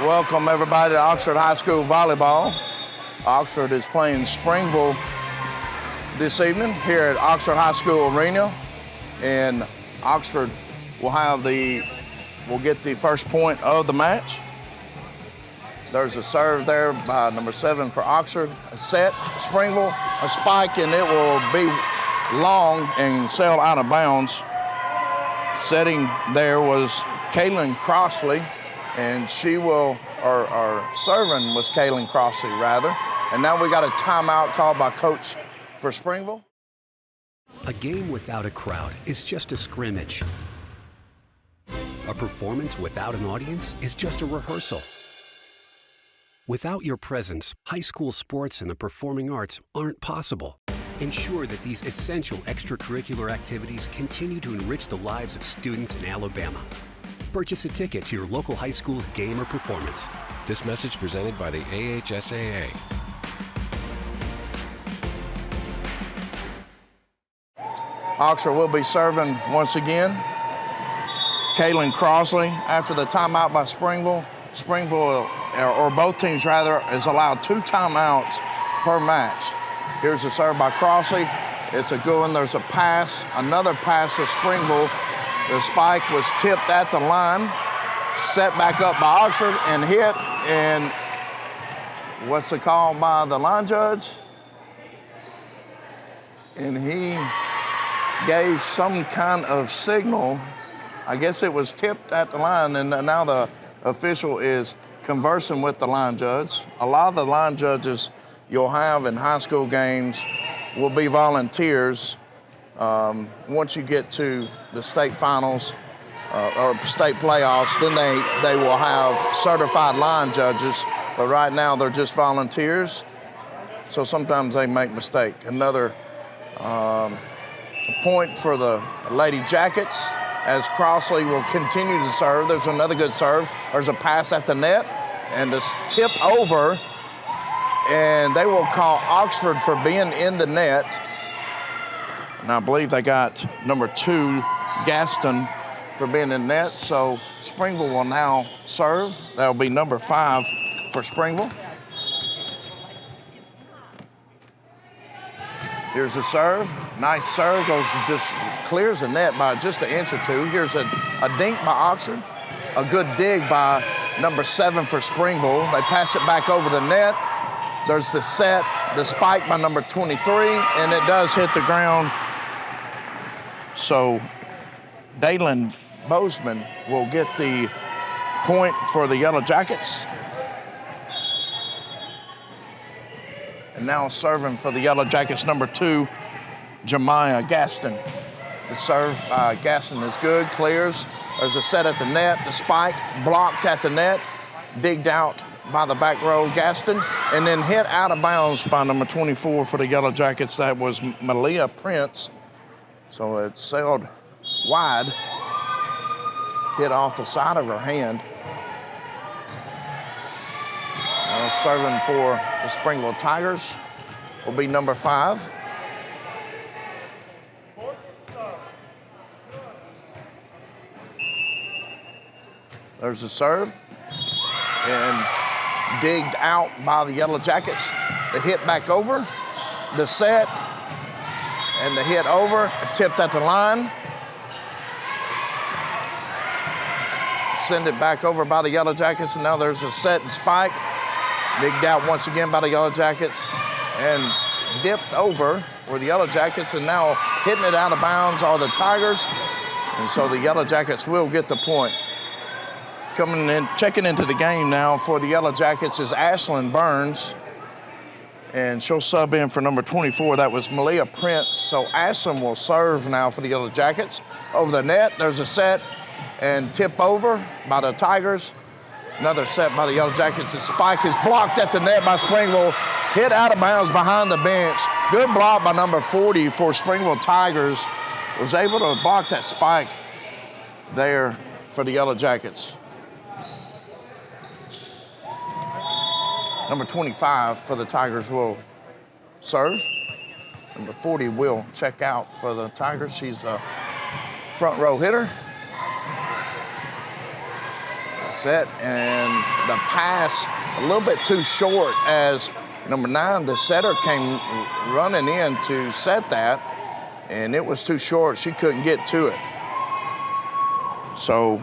welcome everybody to Oxford High School Volleyball. Oxford is playing Springville this evening here at Oxford High School Arena. And Oxford will get the first point of the match. There's a serve there by number 7 for Oxford. A set, Springville, a spike, and it will be long and sail out of bounds. Setting there was Kaylin Crossley, and serving was Kaylin Crossley, rather. And now we got a timeout called by Coach for Springville. A game without a crowd is just a scrimmage. A performance without an audience is just a rehearsal. Without your presence, high school sports and the performing arts aren't possible. Ensure that these essential extracurricular activities continue to enrich the lives of students in Alabama. Purchase a ticket to your local high school's game or performance. This message presented by the AHSAA. Oxford will be serving once again. Kaylin Crossley, after the timeout by Springville, or both teams rather, is allowed 2 timeouts per match. Here's a serve by Crossley. It's a good one. There's a pass, another pass for Springville. The spike was tipped at the line, set back up by Oxford and hit. And what's the call by the line judge? And he gave some kind of signal. I guess it was tipped at the line, and now the official is conversing with the line judge. A lot of the line judges you'll have in high school games will be volunteers. Once you get to the state finals or state playoffs, then they will have certified line judges, but right now they're just volunteers, so sometimes they make mistakes. Another point for the Lady Jackets as Crossley will continue to serve. There's another good serve. There's a pass at the net and a tip over, and they will call Oxford for being in the net. And I believe they got number 2, Gaston, for being in net. So Springville will now serve. That'll be number 5 for Springville. Here's a serve. Nice serve. Just clears the net by just an inch or 2. Here's a dink by Oxford. A good dig by number 7 for Springville. They pass it back over the net. There's the set, the spike by number 23, and it does hit the ground. So Dalen Bozeman will get the point for the Yellow Jackets. And now serving for the Yellow Jackets, number 2, Jemiah Gaston. The serve by Gaston is good, clears. There's a set at the net, the spike blocked at the net, digged out by the back row, Gaston, and then hit out of bounds by number 24 for the Yellow Jackets. That was Malia Prince. So it sailed wide, hit off the side of her hand. Serving for the Springville Tigers will be number 5. There's a serve, and digged out by the Yellow Jackets. The hit back over, the set, and the hit over, tipped at the line. Send it back over by the Yellow Jackets, and now there's a set and spike. Digged out once again by the Yellow Jackets and dipped over for the Yellow Jackets, and now hitting it out of bounds are the Tigers. And so the Yellow Jackets will get the point. Coming in, checking into the game now for the Yellow Jackets is Ashlyn Burns, and she'll sub in for number 24. That was Malia Prince. So Ashlyn will serve now for the Yellow Jackets. Over the net, there's a set and tip over by the Tigers. Another set by the Yellow Jackets. The spike is blocked at the net by Springville. Hit out of bounds behind the bench. Good block by number 40 for Springville Tigers. Was able to block that spike there for the Yellow Jackets. Number 25 for the Tigers will serve. Number 40 will check out for the Tigers. She's a front row hitter. Set, and the pass a little bit too short as number 9, the setter, came running in to set that, and it was too short. She couldn't get to it. So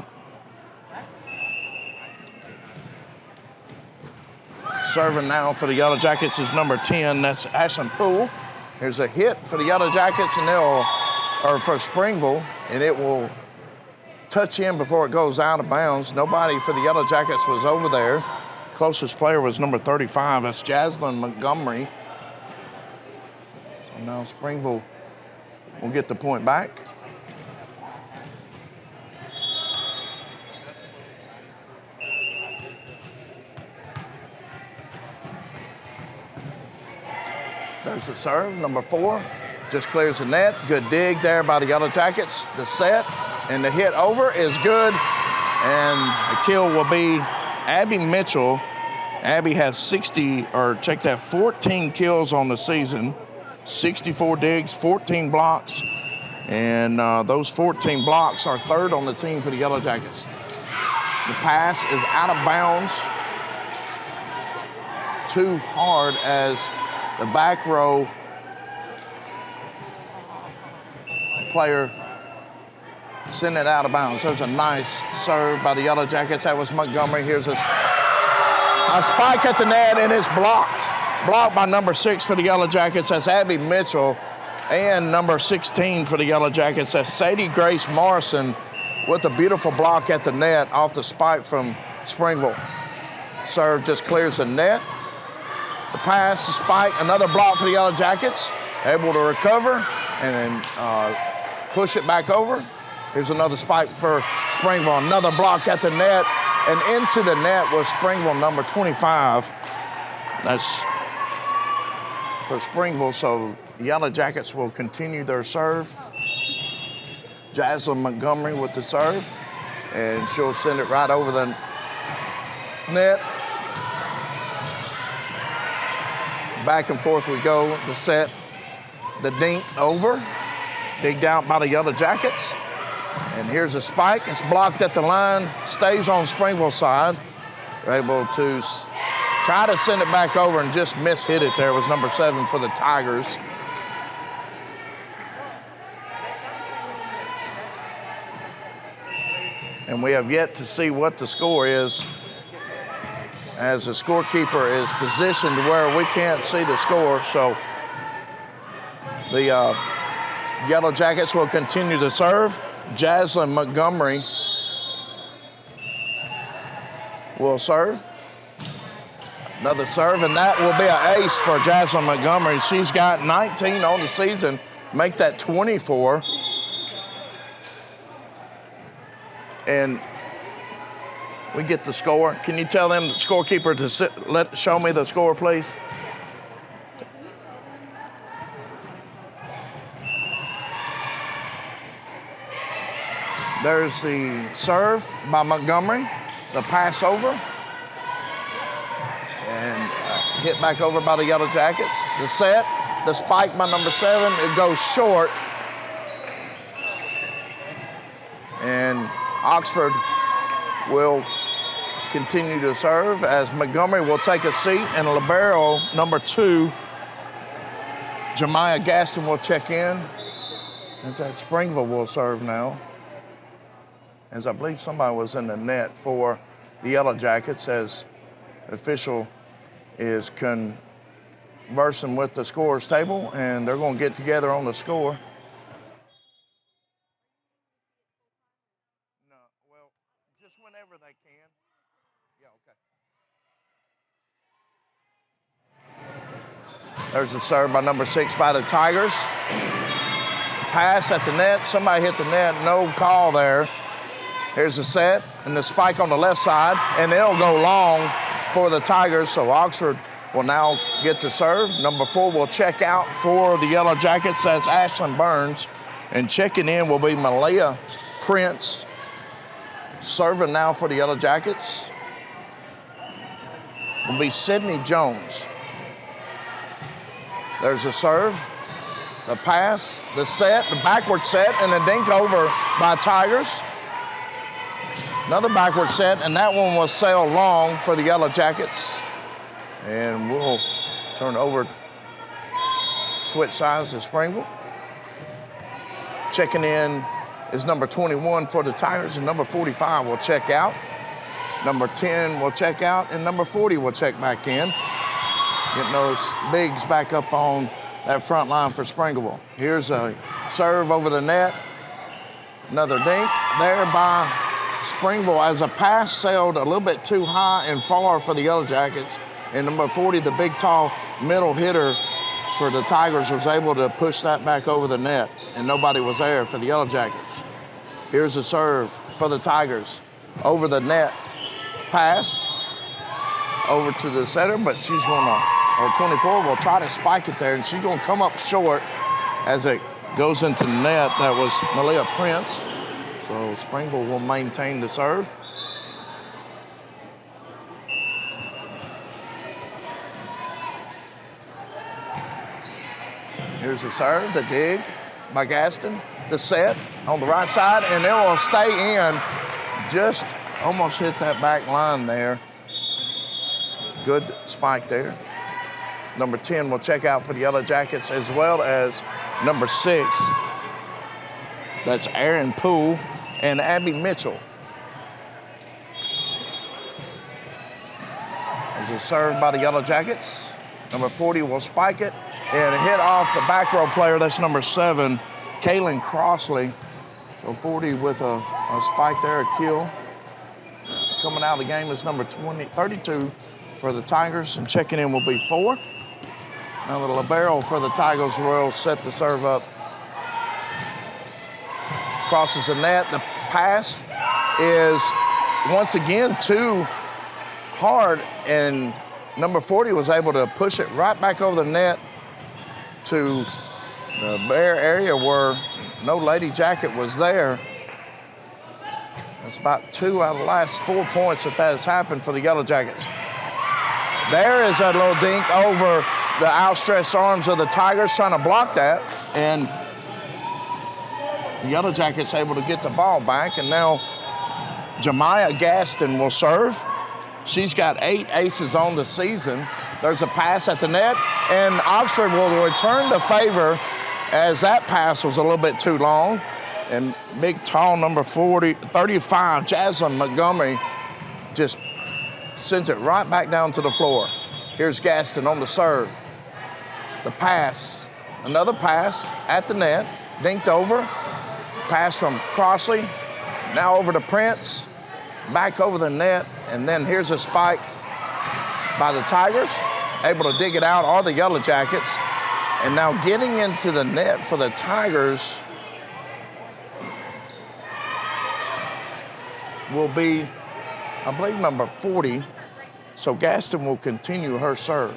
serving now for the Yellow Jackets is number 10, that's Ashlyn Poole. Here's a hit for the Yellow Jackets, and or for Springville, and it will touch in before it goes out of bounds. Nobody for the Yellow Jackets was over there. Closest player was number 35, that's Jaslyn Montgomery. So now Springville will get the point back. There's the serve, number 4. Just clears the net. Good dig there by the Yellow Jackets. The set and the hit over is good. And the kill will be Abby Mitchell. Abby has 14 kills on the season, 64 digs, 14 blocks. And those 14 blocks are 3rd on the team for the Yellow Jackets. The pass is out of bounds. Too hard as the back row player sent it out of bounds. There's a nice serve by the Yellow Jackets. That was Montgomery. Here's a spike at the net, and it's blocked. Blocked by number 6 for the Yellow Jackets. That's Abby Mitchell. And number 16 for the Yellow Jackets. That's Sadie Grace Morrison with a beautiful block at the net off the spike from Springville. Serve just clears the net. The pass, the spike, another block for the Yellow Jackets. Able to recover and then push it back over. Here's another spike for Springville. Another block at the net. And into the net was Springville number 25. That's for Springville, so the Yellow Jackets will continue their serve. Jaslyn Montgomery with the serve. And she'll send it right over the net. Back and forth we go. The set, the dink over. Digged out by the Yellow Jackets. And here's a spike. It's blocked at the line. Stays on Springville's side. They're able to try to send it back over and just hit it there. It was number 7 for the Tigers. And we have yet to see what the score is, as the scorekeeper is positioned where we can't see the score. So the Yellow Jackets will continue to serve. Jaslyn Montgomery will serve. Another serve, and that will be an ace for Jaslyn Montgomery. She's got 19 on the season, make that 24. And we get the score. Can you tell them, the scorekeeper, to show me the score, please? There's the serve by Montgomery, the pass over, and hit back over by the Yellow Jackets. The set, the spike by number 7, it goes short. And Oxford will continue to serve as Montgomery will take a seat, and libero number 2, Jemiah Gaston, will check in. And that Springville will serve now, as I believe somebody was in the net for the Yellow Jackets, as the official is conversing with the scorers table, and they're going to get together on the score. No, well, just whenever they can. Yeah, okay. There's a serve by number 6 by the Tigers. Pass at the net. Somebody hit the net. No call there. Here's the set and the spike on the left side, and it'll go long for the Tigers, so Oxford will now get to serve. Number 4 will check out for the Yellow Jackets. That's Ashlyn Burns. And checking in will be Malaya Prince. Serving now for the Yellow Jackets will be Sydney Jones. There's a serve, the pass, the set, the backward set, and the dink over by Tigers. Another backward set, and that one will sail long for the Yellow Jackets. And we'll turn over, switch sides to Springville. Checking in is number 21 for the Tigers, and number 45 will check out. Number 10 will check out, and number 40 will check back in. Getting those bigs back up on that front line for Springville. Here's a serve over the net. Another dink there by Springville as a pass sailed a little bit too high and far for the Yellow Jackets. And number 40, the big, tall middle hitter for the Tigers, was able to push that back over the net, and nobody was there for the Yellow Jackets. Here's a serve for the Tigers. Over the net, pass over to the setter, but she's gonna, or 24 will try to spike it there, and she's gonna come up short as it goes into the net. That was Malia Prince. So Springville will maintain the serve. Here's the serve, the dig by Gaston, the set on the right side, and it will stay in. Just almost hit that back line there. Good spike there. Number 10 will check out for the Yellow Jackets, as well as number 6. That's Aaron Poole and Abby Mitchell. There's a serve by the Yellow Jackets. Number 40 will spike it and hit off the back row player. That's number 7, Kaylin Crossley. So 40 with a spike there, a kill. Coming out of the game is number 32 for the Tigers, and checking in will be 4. Now the libero for the Tigers will set the serve up. Crosses the net. The pass is once again too hard, and number 40 was able to push it right back over the net to the bare area where no Lady Jacket was there. That's about 2 out of the last 4 points that has happened for the Yellow Jackets. There is a little dink over the outstretched arms of the Tigers trying to block that, and the Yellow Jackets able to get the ball back, and now Jemiah Gaston will serve. She's got 8 aces on the season. There's a pass at the net, and Oxford will return the favor as that pass was a little bit too long. And big, tall number 35, Jaslyn Montgomery, just sends it right back down to the floor. Here's Gaston on the serve. The pass, another pass at the net, dinked over. Pass from Crossley, now over to Prince, back over the net, and then here's a spike by the Tigers, able to dig it out, or the Yellow Jackets. And now getting into the net for the Tigers will be, I believe, number 40. So Gaston will continue her serve.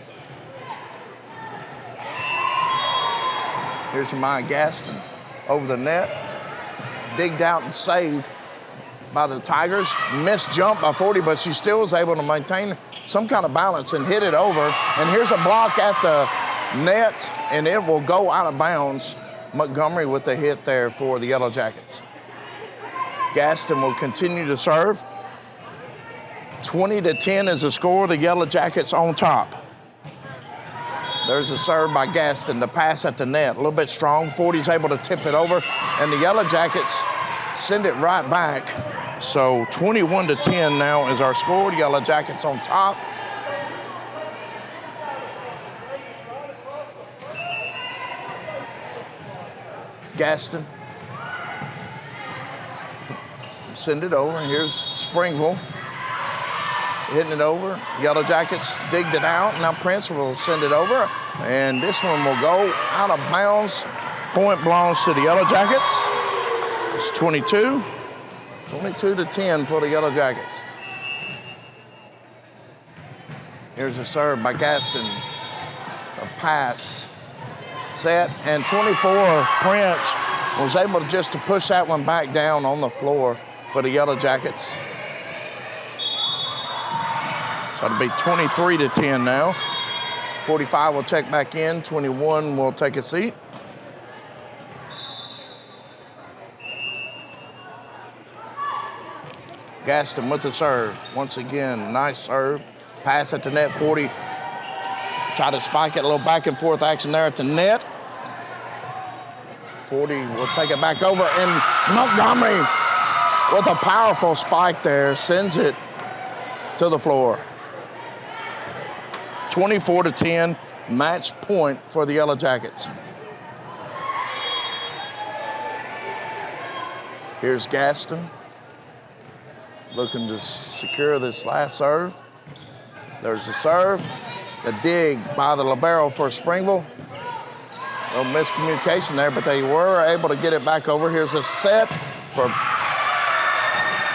Here's Jemiah Gaston over the net, digged out and saved by the Tigers. Missed jump by 40, but she still was able to maintain some kind of balance and hit it over. And here's a block at the net, and it will go out of bounds. Montgomery with the hit there for the Yellow Jackets. Gaston will continue to serve. 20-10 is the score. The Yellow Jackets on top. There's a serve by Gaston. The pass at the net, a little bit strong. 40's able to tip it over, and the Yellow Jackets send it right back. So 21-10 now is our score. The Yellow Jackets on top. Gaston. Send it over, and here's Springville hitting it over. Yellow Jackets digged it out. Now Prince will send it over, and this one will go out of bounds. Point belongs to the Yellow Jackets. It's 22. 22-10 for the Yellow Jackets. Here's a serve by Gaston. A pass, set, and 24, Prince was able just to push that one back down on the floor for the Yellow Jackets. So it'll be 23-10 now. 45 will check back in. 21 will take a seat. Gaston with the serve. Once again, nice serve. Pass at the net, 40. Try to spike it, a little back and forth action there at the net. 40 will take it back over, and Montgomery with a powerful spike there sends it to the floor. 24-10, match point for the Yellow Jackets. Here's Gaston looking to secure this last serve. There's the serve. The dig by the libero for Springville. A little miscommunication there, but they were able to get it back over. Here's a set for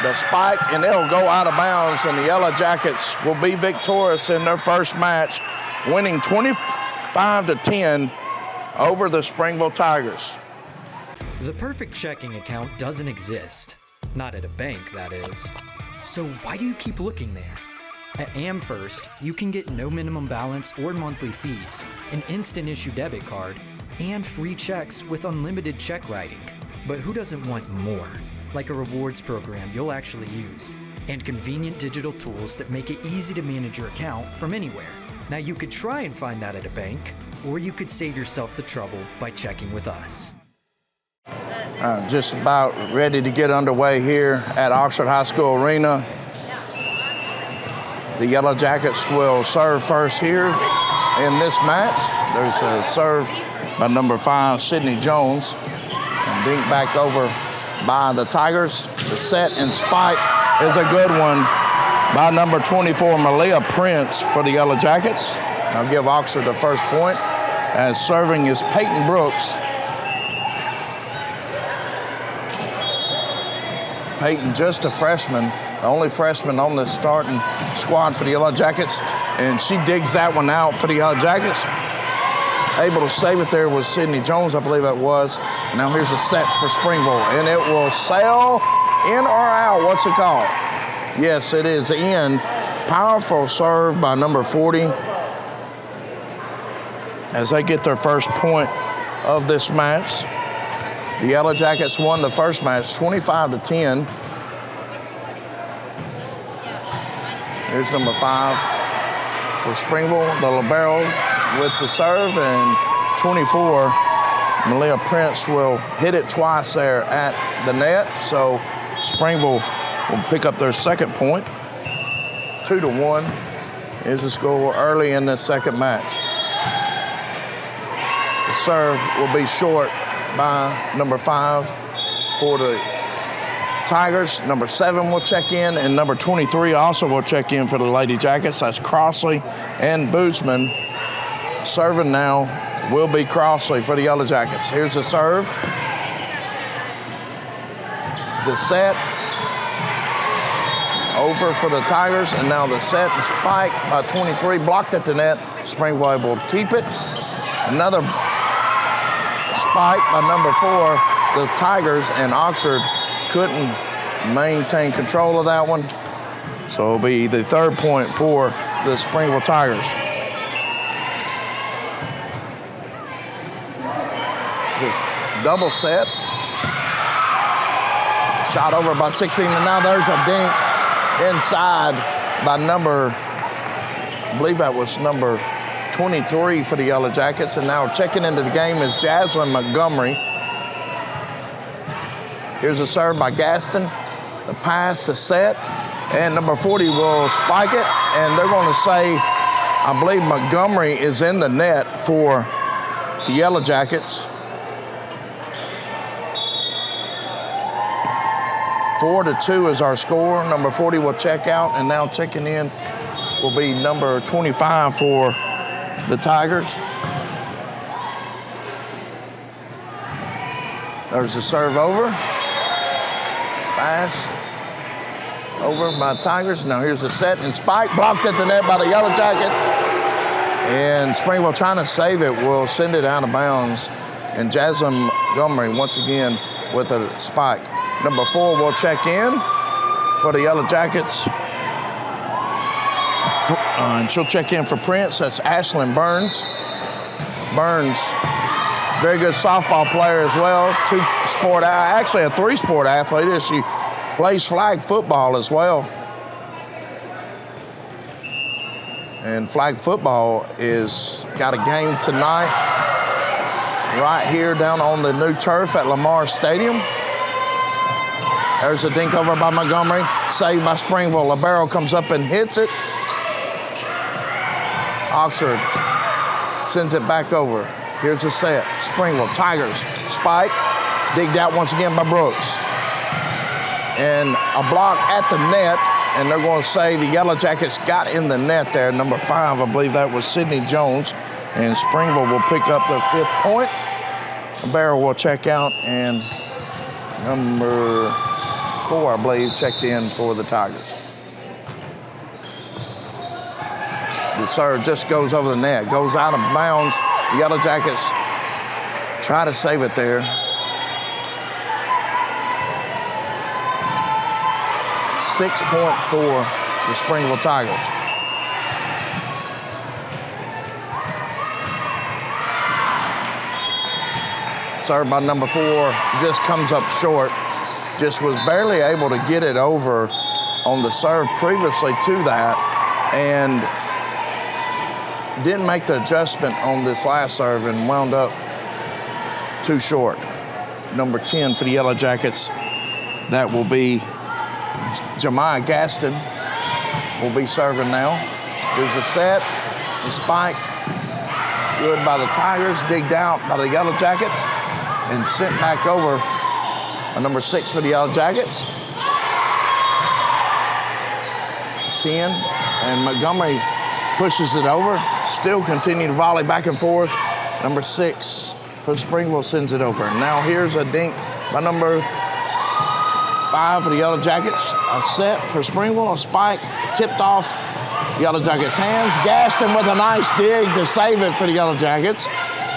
the spike, and it'll go out of bounds, and the Yellow Jackets will be victorious in their first match, winning 25-10 over the Springville Tigers. The perfect checking account doesn't exist. Not at a bank, that is. So why do you keep looking there? At AmFirst, you can get no minimum balance or monthly fees, an instant issue debit card, and free checks with unlimited check writing. But who doesn't want more? Like a rewards program you'll actually use, and convenient digital tools that make it easy to manage your account from anywhere. Now you could try and find that at a bank, or you could save yourself the trouble by checking with us. Just about ready to get underway here at Oxford High School Arena. The Yellow Jackets will serve first here in this match. There's a serve by number 5, Sydney Jones, and dink back over by the Tigers. The set and spike is a good one by number 24, Malia Prince for the Yellow Jackets. I'll give Oxford the first point, as serving is Peyton Brooks. Peyton, just a freshman, the only freshman on the starting squad for the Yellow Jackets, and she digs that one out for the Yellow Jackets. Able to save it there was Sydney Jones, I believe that was. Now here's a set for Springville, and it will sail in or out. What's it called? Yes, it is in. Powerful serve by number 40 as they get their first point of this match. The Yellow Jackets won the first match 25-10. Here's number 5 for Springville, the libero with the serve, and 24, Malia Prince will hit it twice there at the net. So Springville will pick up their second point. 2-1 is the score early in the second match. The serve will be short by number 5 for the Tigers. Number 7 will check in, and number 23 also will check in for the Lady Jackets. That's Crossley and Bootsman. Serving now will be Crossley for the Yellow Jackets. Here's the serve. The set over for the Tigers, and now the set and spike by 23, blocked at the net. Springville able to keep it. Another spike by number 4, the Tigers, and Oxford couldn't maintain control of that one. So it'll be the third point for the Springville Tigers. Just double set. Shot over by 16, and now there's a dink inside by number, I believe that was number 23 for the Yellow Jackets, and now checking into the game is Jaslyn Montgomery. Here's a serve by Gaston. The pass, the set, and number 40 will spike it, and they're going to say, I believe Montgomery is in the net for the Yellow Jackets. 4-2 is our score. Number 40 will check out, and now checking in will be number 25 for the Tigers. There's a serve over. Pass over by Tigers. Now here's a set and spike, blocked at the net by the Yellow Jackets. And Springville trying to save it will send it out of bounds. And Jaslyn Montgomery once again with a spike. Number 4 will check in for the Yellow Jackets. And she'll check in for Prince. That's Ashlyn Burns. Burns, very good softball player as well. Actually a 3-sport athlete as she plays flag football as well. And flag football is got a game tonight right here down on the new turf at Lamar Stadium. There's a dink over by Montgomery, saved by Springville. Libero comes up and hits it. Oxford sends it back over. Here's the set. Springville, Tigers, spike, digged out once again by Brooks. And a block at the net, and they're going to say the Yellow Jackets got in the net there. Number 5, I believe that was Sidney Jones, and Springville will pick up the 5th point. Libero will check out, and number 4, I believe, checked in for the Tigers. The serve just goes over the net, goes out of bounds. The Yellow Jackets try to save it there. 6 point for the Springville Tigers. Served by number 4, just comes up short. Just was barely able to get it over on the serve previously to that, and didn't make the adjustment on this last serve and wound up too short. Number 10 for the Yellow Jackets, that will be Jemiah Gaston will be serving now. Here's the set, the spike, good by the Tigers, digged out by the Yellow Jackets, and sent back over by number 6 for the Yellow Jackets. 10, and Montgomery pushes it over, still continue to volley back and forth. Number 6 for Springville sends it over. Now here's a dink by number 5 for the Yellow Jackets. A set for Springville, a spike, tipped off Yellow Jackets' hands. Gaston with a nice dig to save it for the Yellow Jackets.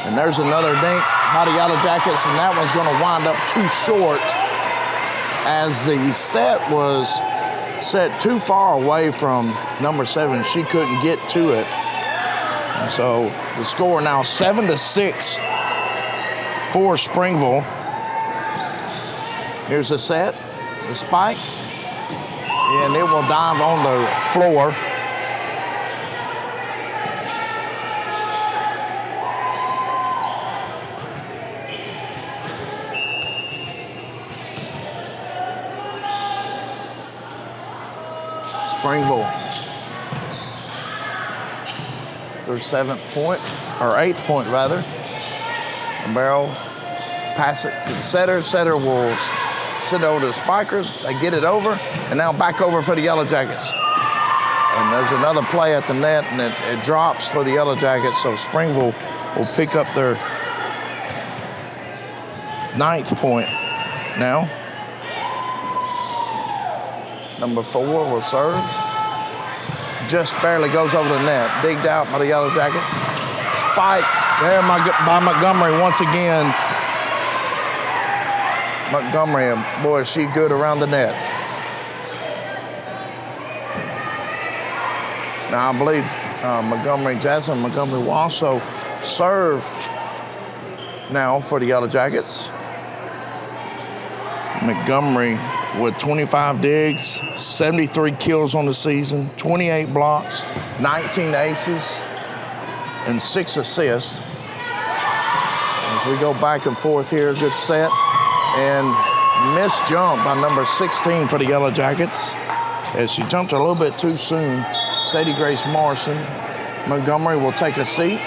And there's another dink by the Yellow Jackets, and that one's gonna wind up too short as the set was set too far away from number 7. She couldn't get to it. And so the score now 7-6 for Springville. Here's the set, the spike, and it will dive on the floor. Springville, their 7th point, or 8th point rather. Libero pass it to the setter. Setter will send it over to the spiker. They get it over, and now back over for the Yellow Jackets. And there's another play at the net, and it drops for the Yellow Jackets, so Springville will pick up their 9th point now. Number 4 will serve. Just barely goes over the net. Digged out by the Yellow Jackets. Spike there by Montgomery once again. Montgomery, boy, is she good around the net. Now, I believe Jasmine Montgomery will also serve now for the Yellow Jackets. Montgomery with 25 digs, 73 kills on the season, 28 blocks, 19 aces, and 6 assists. As we go back and forth here, good set. And missed jump by number 16 for the Yellow Jackets, as she jumped a little bit too soon. Sadie Grace Morrison. Montgomery will take a seat.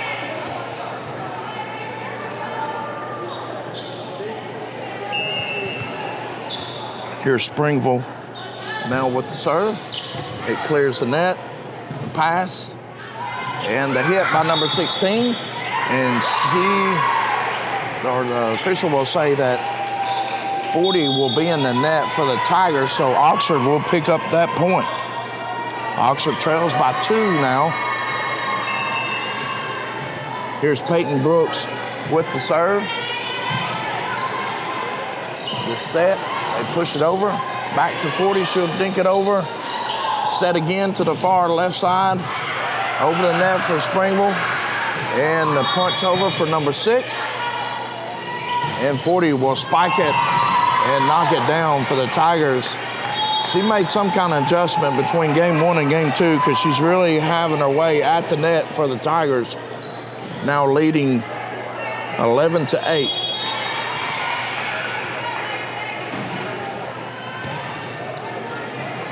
Here's Springville now with the serve. It clears the net, the pass, and the hit by number 16. And the official will say that 40 will be in the net for the Tigers, so Oxford will pick up that point. Oxford trails by 2 now. Here's Peyton Brooks with the serve. The set. They push it over, back to 40, she'll dink it over. Set again to the far left side, over the net for Springville. And the punch over for number 6. And 40 will spike it and knock it down for the Tigers. She made some kind of adjustment between game 1 and game 2 because she's really having her way at the net for the Tigers. Now leading 11-8.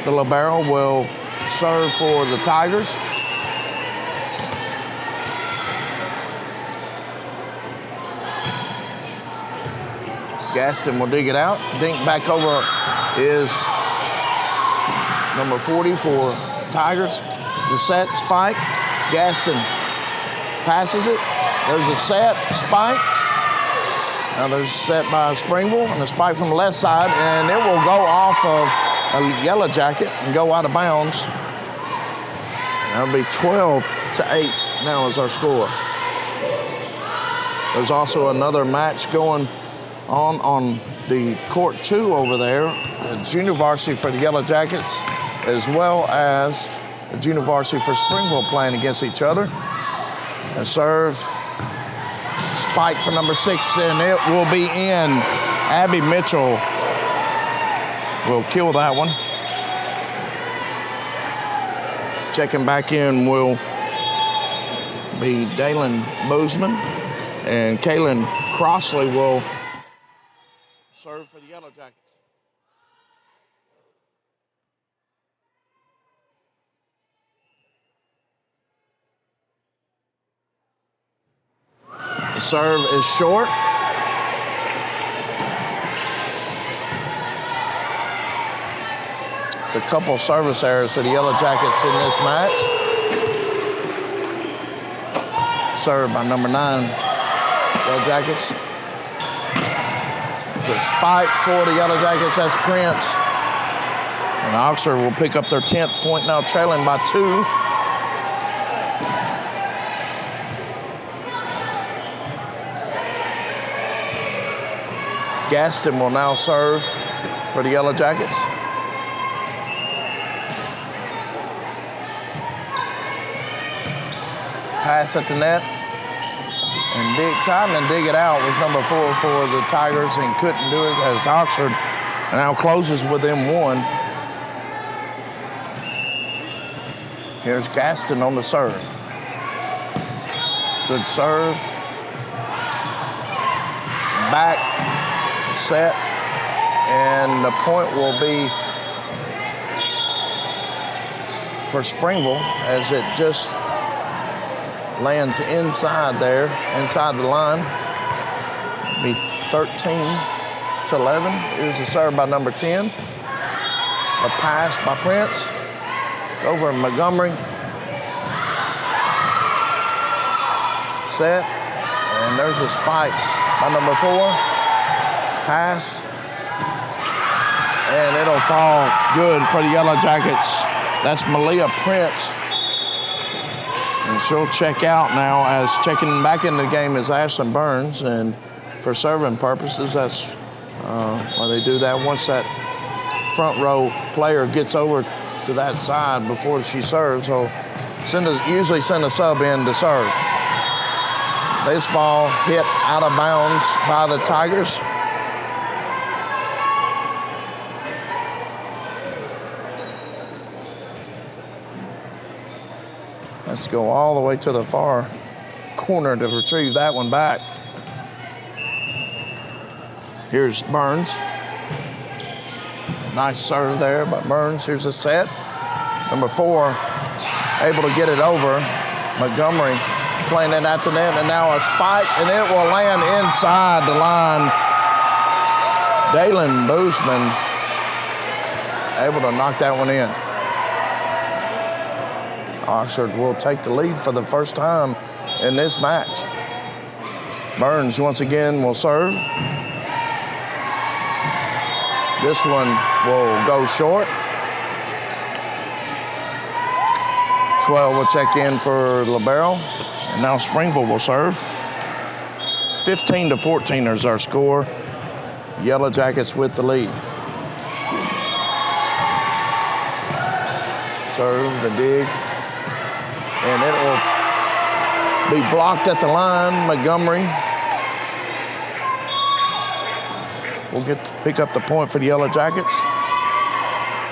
The libero will serve for the Tigers. Gaston will dig it out. Dink back over is number 40 for Tigers. The set, spike. Gaston passes it. There's a set, spike. Now there's a set by Springville and a spike from the left side, and it will go off of a Yellow Jacket and go out of bounds. That'll be 12-8 now is our score. There's also another match going on the court 2 over there. The junior varsity for the Yellow Jackets, as well as the junior varsity for Springville playing against each other. A serve, spike for number 6, and it will be in. Abby Mitchell will kill that one. Checking back in will be Dalen Bozeman, and Kaylin Crossley will serve for the Yellow Jackets. The serve is short. It's a couple service errors for the Yellow Jackets in this match. Served by number 9, Yellow Jackets. It's a spike for the Yellow Jackets. That's Prince. And Oxford will pick up their 10th point, now trailing by 2. Gaston will now serve for the Yellow Jackets. Pass at the net. And trying to dig it out was number 4 for the Tigers and couldn't do it as Oxford now closes within 1. Here's Gaston on the serve. Good serve. Back, set, and the point will be for Springville as it just lands inside there, inside the line. Be 13-11. Here's a serve by number 10. A pass by Prince. Over Montgomery. Set. And there's a spike by number 4. Pass. And it'll fall good for the Yellow Jackets. That's Malia Prince. And she'll check out now, as checking back in the game is Ashlyn Burns. And for serving purposes, that's why they do that. Once that front row player gets over to that side before she serves, so usually send a sub in to serve. This ball hit out of bounds by the Tigers. Let's go all the way to the far corner to retrieve that one back. Here's Burns. Nice serve there by Burns. Here's a set. Number 4, able to get it over. Montgomery playing it at the net, and now a spike, and it will land inside the line. Dalen Boozman able to knock that one in. Oxford will take the lead for the first time in this match. Burns once again will serve. This one will go short. 12 will check in for libero. And now Springville will serve. 15-14 is our score. Yellow Jackets with the lead. Serve, the dig. And it will be blocked at the line. Montgomery will get to pick up the point for the Yellow Jackets.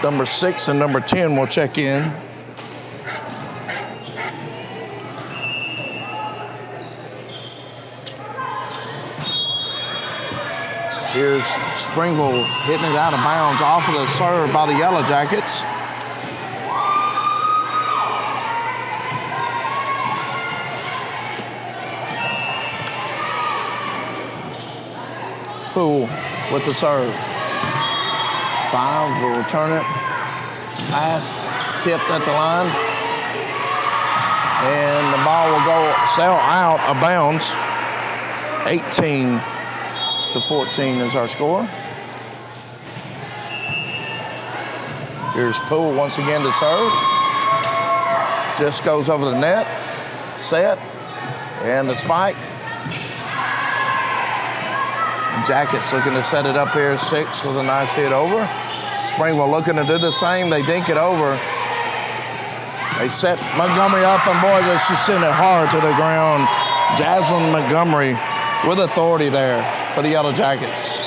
Number 6 and number 10 will check in. Here's Springville hitting it out of bounds off of the serve by the Yellow Jackets. Poole with the serve. 5 will return it. Pass, tipped at the line. And the ball will sail out of bounds. 18-14 is our score. Here's Poole once again to serve. Just goes over the net. Set. And the spike. Jackets looking to set it up here. 6 with a nice hit over. Springville looking to do the same. They dink it over. They set Montgomery up, and boy, this is sending it hard to the ground. Jaslyn Montgomery with authority there for the Yellow Jackets.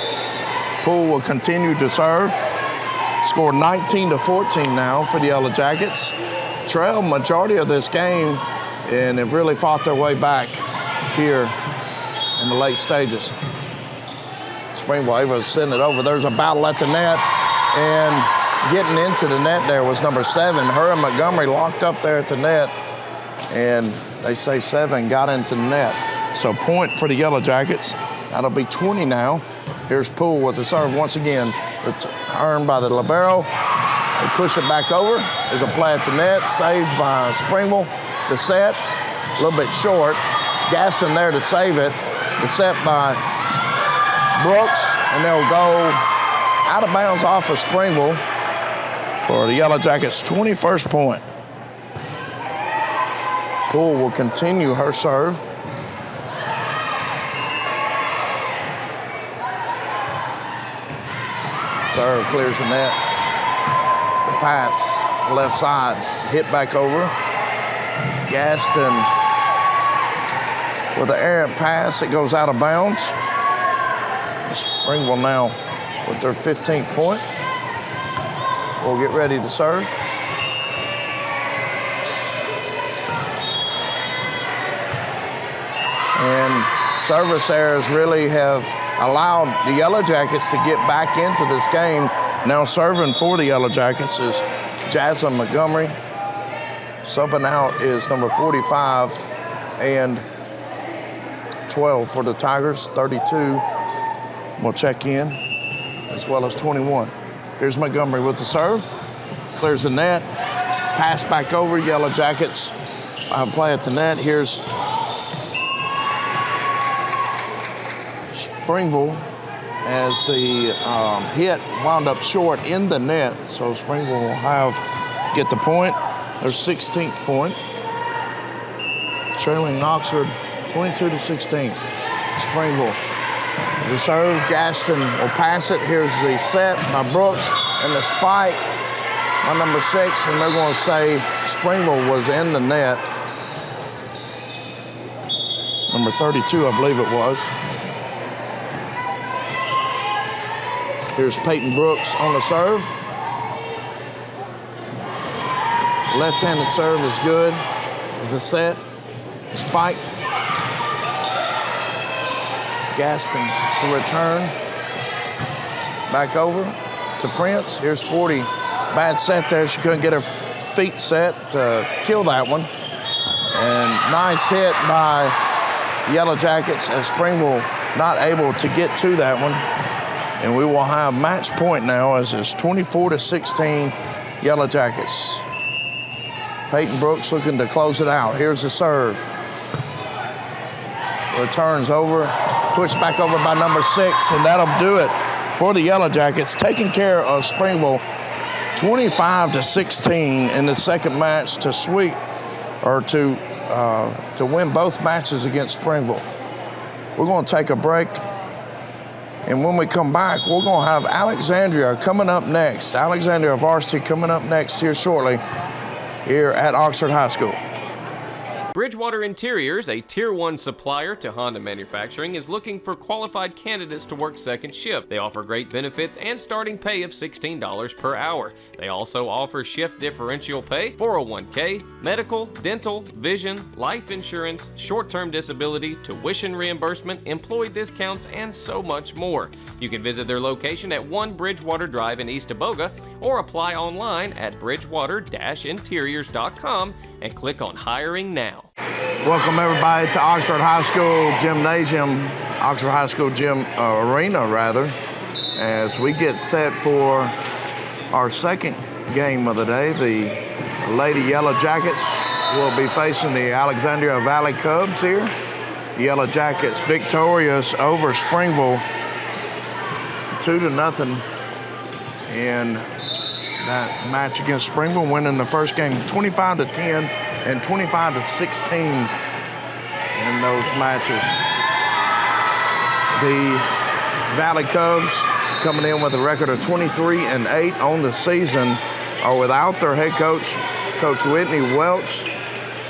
Poole will continue to serve. Score 19-14 now for the Yellow Jackets. Trail majority of this game, and have really fought their way back here in the late stages. Springville able to send it over. There's a battle at the net, and getting into the net there was number 7. Her and Montgomery locked up there at the net, and they say 7 got into the net. So point for the Yellow Jackets. That'll be 20 now. Here's Poole with the serve once again. Earned by the libero. They push it back over. There's a play at the net, saved by Springville. The set, a little bit short. Gaston there to save it. The set by Brooks, and they'll go out of bounds off of Springville for the Yellow Jackets' 21st point. Poole will continue her serve. Serve clears the net. The pass, left side, hit back over. Gaston with an errant pass, it goes out of bounds. Springville now with their 15th point. We'll get ready to serve. And service errors really have allowed the Yellow Jackets to get back into this game. Now serving for the Yellow Jackets is Jaslyn Montgomery. Subbing out is number 45 and 12 for the Tigers, 32. Will check in, as well as 21. Here's Montgomery with the serve. Clears the net. Pass back over. Yellow Jackets play at the net. Here's Springville as the hit wound up short in the net. So Springville will get the point. Their 16th point. Trailing Oxford 22-16. Springville. The serve, Gaston will pass it. Here's the set by Brooks, and the spike by number 6, and they're going to say Springville was in the net. Number 32, I believe it was. Here's Peyton Brooks on the serve. Left-handed serve is good. Is the set, spike. Gaston to return. Back over to Prince. Here's 40. Bad set there. She couldn't get her feet set to kill that one. And nice hit by the Yellow Jackets as Springville not able to get to that one. And we will have match point now as it's 24-16 Yellow Jackets. Peyton Brooks looking to close it out. Here's the serve. Returns over. Pushed back over by number 6, and that'll do it for the Yellow Jackets, taking care of Springville 25-16 in the second match to sweep, or to win both matches against Springville. We're going to take a break, and when we come back, we're going to have Alexandria coming up next. Alexandria varsity coming up next here shortly here at Oxford High School. Bridgewater Interiors, a Tier 1 supplier to Honda Manufacturing, is looking for qualified candidates to work second shift. They offer great benefits and starting pay of $16 per hour. They also offer shift differential pay, 401k, medical, dental, vision, life insurance, short-term disability, tuition reimbursement, employee discounts, and so much more. You can visit their location at 1 Bridgewater Drive in East Aboga or apply online at bridgewater-interiors.com and click on Hiring Now. Welcome everybody to Oxford High School Gymnasium, Oxford High School Gym Arena rather, as we get set for our second game of the day. The Lady Yellow Jackets will be facing the Alexandria Valley Cubs here. The Yellow Jackets victorious over Springville 2-0 in that match against Springville, winning the first game 25-10 and 25-16 in those matches. The Valley Cubs, coming in with a record of 23-8 on the season, are without their head coach, Coach Whitney Welch,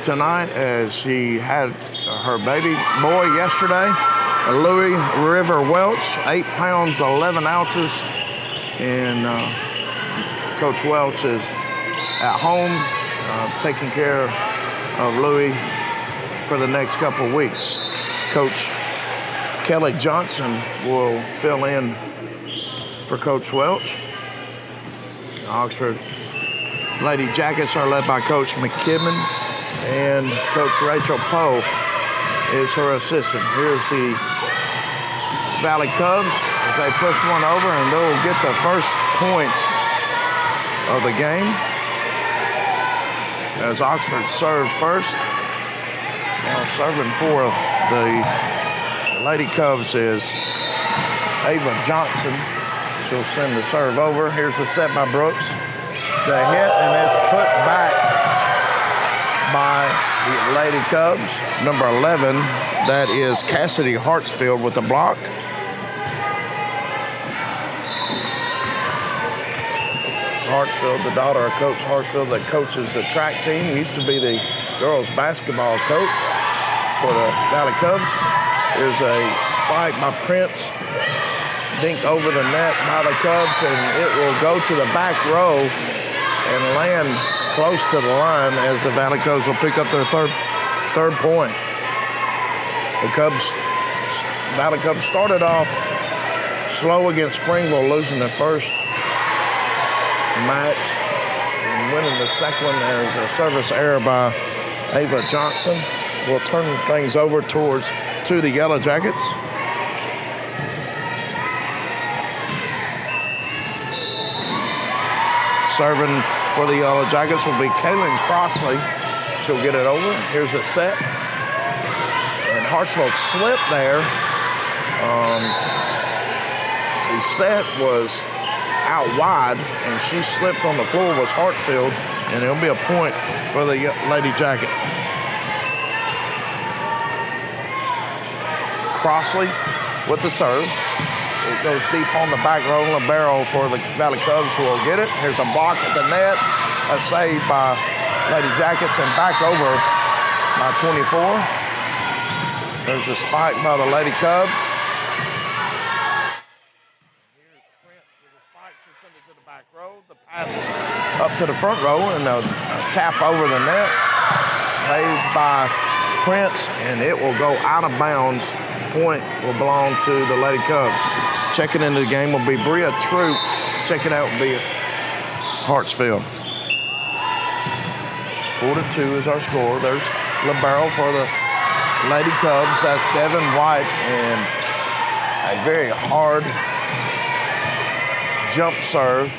tonight, as she had her baby boy yesterday, Louis River Welch, 8 pounds 11 ounces, and Coach Welch is at home taking care of Louis for the next couple of weeks. Coach Kelly Johnson will fill in for Coach Welch. Oxford Lady Jackets are led by Coach McKibben, and Coach Rachel Poe is her assistant. Here's the Valley Cubs as they push one over, and they'll get the first point of the game as Oxford served first. Now serving for the Lady Cubs is Ava Johnson. She'll send the serve over. Here's the set by Brooks. The hit, and it's put back by the Lady Cubs. Number 11, that is Cassidy Hartsfield with the block. Hartsfield, the daughter of Coach Hartsfield that coaches the track team, used to be the girls basketball coach for the Valley Cubs. There's a spike by Prince, dinked over the net by the Cubs, and it will go to the back row and land close to the line as the Valley Cubs will pick up their third point. The Valley Cubs started off slow against Springville, losing the first match and winning the second one as a service error by Ava Johnson. We'll turn things over to the Yellow Jackets. Serving for the Yellow Jackets will be Kaylin Crossley. She'll get it over. Here's the set. And Hartsfield slipped there. The set was out wide, and she slipped on the floor, was Hartsfield, and it'll be a point for the Lady Jackets. Crossley with the serve. It goes deep on the back row. Libero for the Valley Cubs will get it. Here's a block at the net. A save by Lady Jackets and back over by 24. There's a spike by the Lady Cubs. Here's Prince with a spike. She'll send it to the back row. The pass up to the front row and a tap over the net. Saved by Prince, and it will go out of bounds. Point will belong to the Lady Cubs. Checking into the game will be Bria Troop. Checking out will be Hartsfield. 4-2 is our score. There's Libero for the Lady Cubs. That's Devin White, and a very hard jump serve.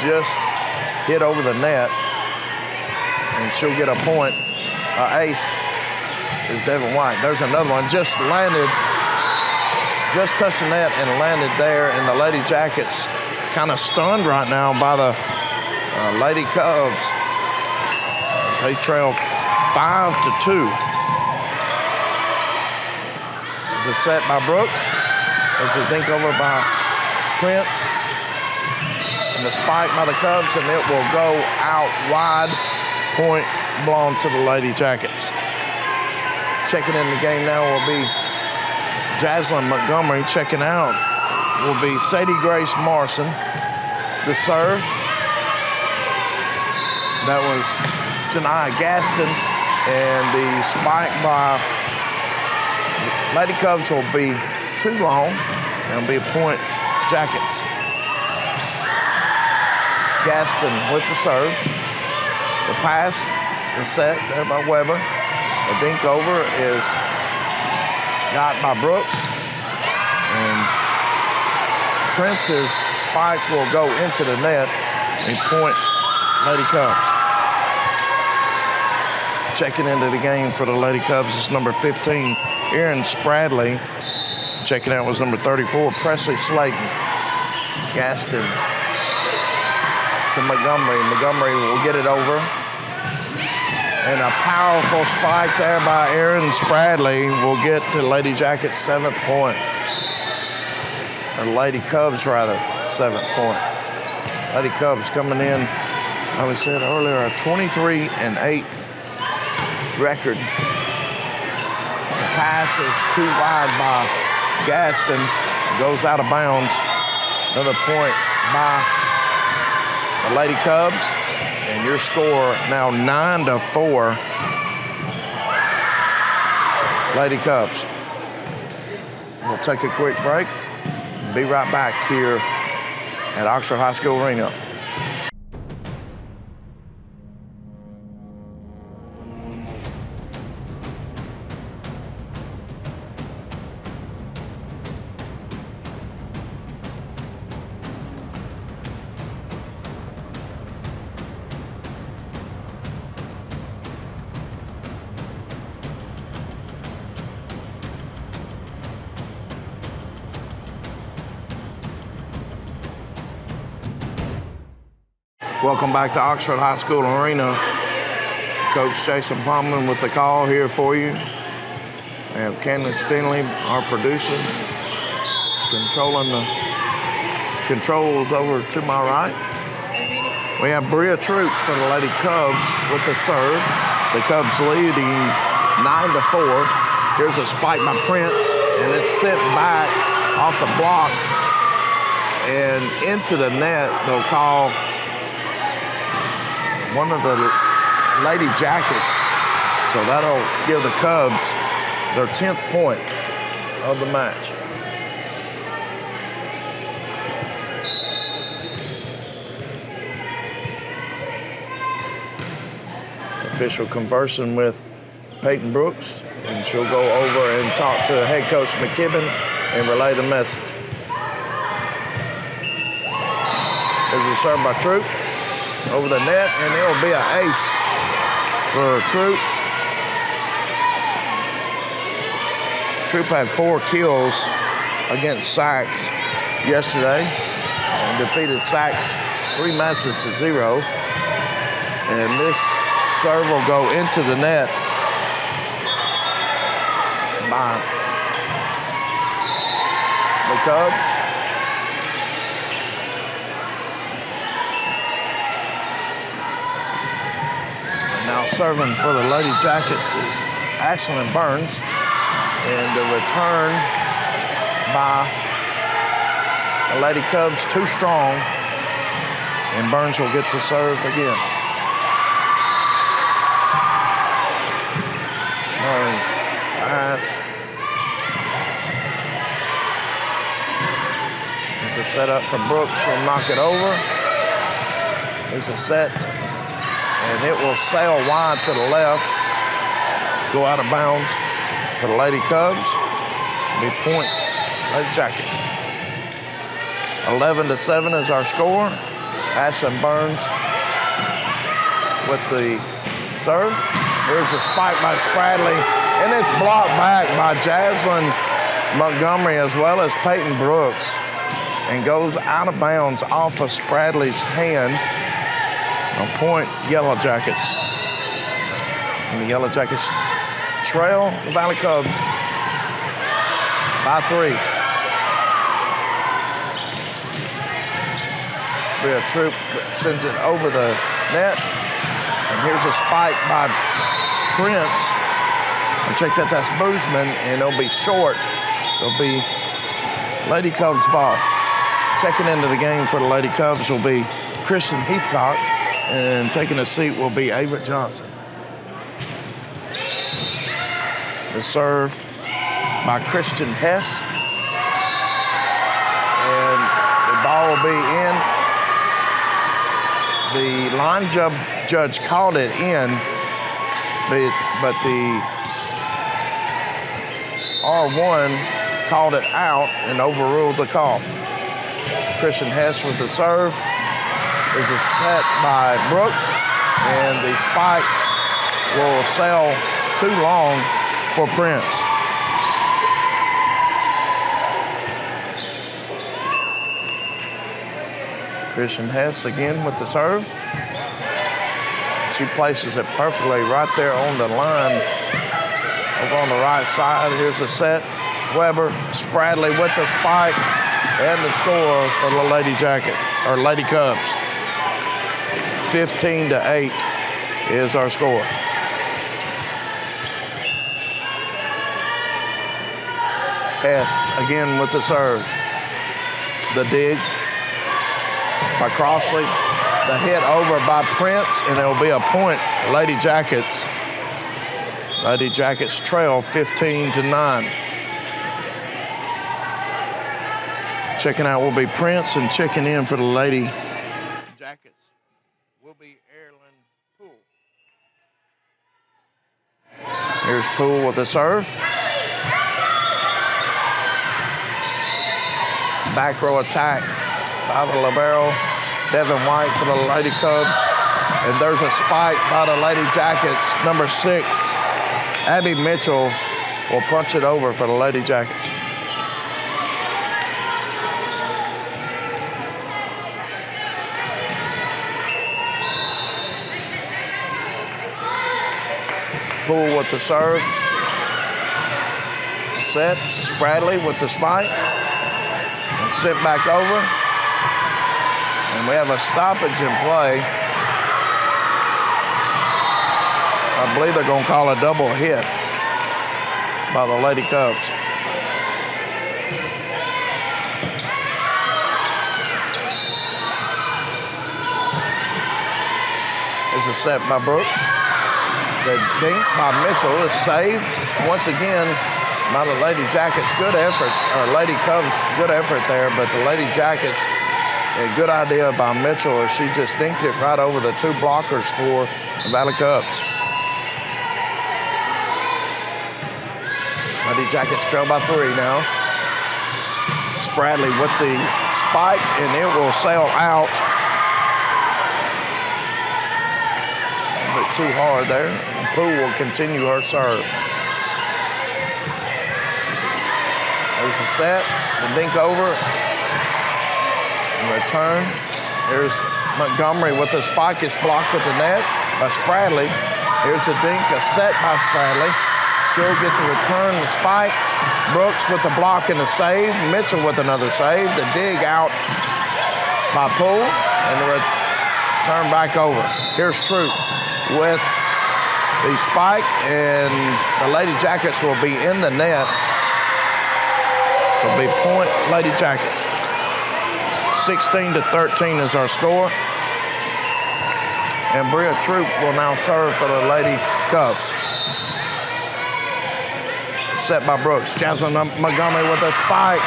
Just hit over the net, and she'll get a point. Ace is Devin White. There's another one. Just touched the net and landed there, and the Lady Jackets kind of stunned right now by the Lady Cubs. They trail 5-2. There's a set by Brooks. There's a dink over by Prince. And the spike by the Cubs, and it will go out wide. Point belong to the Lady Jackets. Checking in the game now will be Jaslyn Montgomery. Checking out will be Sadie Grace Morrison. The serve, that was Janiyah Gaston, and the spike by Lady Cubs will be too long, and it'll be a point Jackets. Gaston with the serve. The pass is set there by Weber. The dink over is got by Brooks, and Prince's spike will go into the net and point Lady Cubs. Checking into the game for the Lady Cubs is number 15, Erin Spradley. Checking out was number 34, Presley Slayton. Gaston to Montgomery. Montgomery will get it over. And a powerful spike there by Erin Spradley will get the Lady Jackets' 7th point. Or Lady Cubs, rather, 7th point. Lady Cubs coming in, like we said earlier, a 23-8 record. The pass is too wide by Gaston, goes out of bounds. Another point by the Lady Cubs, and your score now 9-4. Lady Cubs. We'll take a quick break. Be right back here at Oxford High School Arena. Welcome back to Oxford High School Arena. Coach Jason Plumlin with the call here for you. We have Candace Finley, our producer, controlling the controls over to my right. We have Bria Troop for the Lady Cubs with the serve. The Cubs leading 9-4. Here's a spike by Prince, and it's sent back off the block and into the net. They'll call one of the Lady Jackets. So that'll give the Cubs their 10th point of the match. Official conversing with Peyton Brooks, and she'll go over and talk to head coach McKibben and relay the message. There's a serve by Troop over the net, and it will be an ace for Troop. Troop had 4 kills against Sachs yesterday and defeated Sachs 3 matches to 0. And this serve will go into the net by the Cubs. Now serving for the Lady Jackets is Ashlyn Burns, and the return by the Lady Cubs too strong, and Burns will get to serve again. Burns pass. There's a setup for Brooks. She'll knock it over. There's a set. And it will sail wide to the left, go out of bounds for the Lady Cubs. Be point Lady Jackets. 11-7 is our score. Ashlyn Burns with the serve. Here's a spike by Spradley, and it's blocked back by Jaslyn Montgomery as well as Peyton Brooks, and goes out of bounds off of Spradley's hand. On point, Yellow Jackets. And the Yellow Jackets trail the Valley Cubs by 3. Bria Troop sends it over the net. And here's a spike by Prince. I checked that's Boozman, and it'll be short. It'll be Lady Cubs ball. Checking into the game for the Lady Cubs will be Christian Heathcock, and taking a seat will be Ava Johnson. The serve by Christian Hess. And the ball will be in. The line judge called it in, but the R1 called it out and overruled the call. Christian Hess with the serve. There's a set by Brooks, and the spike will sail too long for Prince. Christian Hess again with the serve. She places it perfectly right there on the line. Over on the right side, here's the set. Weber, Spradley with the spike, and the score for the Lady Jackets, or Lady Cubs. 15-8 is our score. Hess again with the serve. The dig by Crossley. The hit over by Prince, and it'll be a point, Lady Jackets. Lady Jackets trail 15-9. Checking out will be Prince, and checking in for the Lady Jackets will be Erin Poole. Here's Poole with the serve. Back row attack by the libero, Devin White for the Lady Cubs. And there's a spike by the Lady Jackets, number 6. Abby Mitchell will punch it over for the Lady Jackets. Poole with the serve. Set. Spradley with the spike. And sit back over. And we have a stoppage in play. I believe they're going to call a double hit by the Lady Cubs. There's a set by Brooks. The dink by Mitchell is saved. Once again, by the Lady Jackets, good effort, or Lady Cubs, good effort there, but the Lady Jackets, a good idea by Mitchell, or she just dinked it right over the 2 blockers for the Valley Cubs. Lady Jackets trail by 3 now. Spradley with the spike, and it will sail out. A bit too hard there. And Poole will continue her serve. There's a set, the dink over, and return. Here's Montgomery with the spike. It's blocked at the net by Spradley. Here's a dink, a set by Spradley. She'll get the return, the spike. Brooks with the block and the save. Mitchell with another save. The dig out by Poole, and the return back over. Here's Troop with the spike, and the Lady Jackets will be in the net. It'll be point Lady Jackets. 16-13 is our score. And Bria Troop will now serve for the Lady Cubs. Set by Brooks. Jasmine Montgomery with a spike.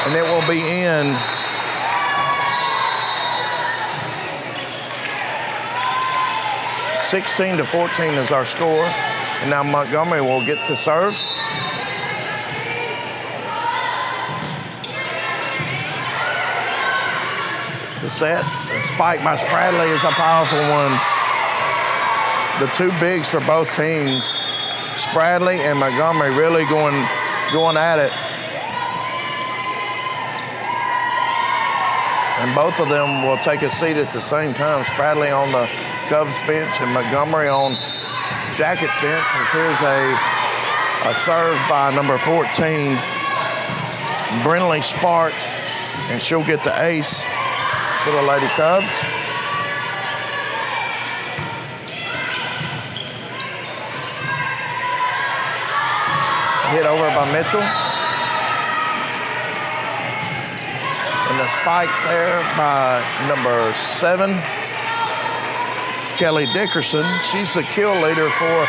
And it will be in. (16-14) is our score. And now Montgomery will get to serve. The set. The spike by Spradley is a powerful one. The 2 bigs for both teams. Spradley and Montgomery really going at it. And both of them will take a seat at the same time. Spradley on the Cubs bench and Montgomery on Jackets bench. And here's a serve by number 14, Brinley Sparks, and she'll get the ace for the Lady Cubs. Hit over by Mitchell. And the spike there by number 7, Kelly Dickerson. She's the kill leader for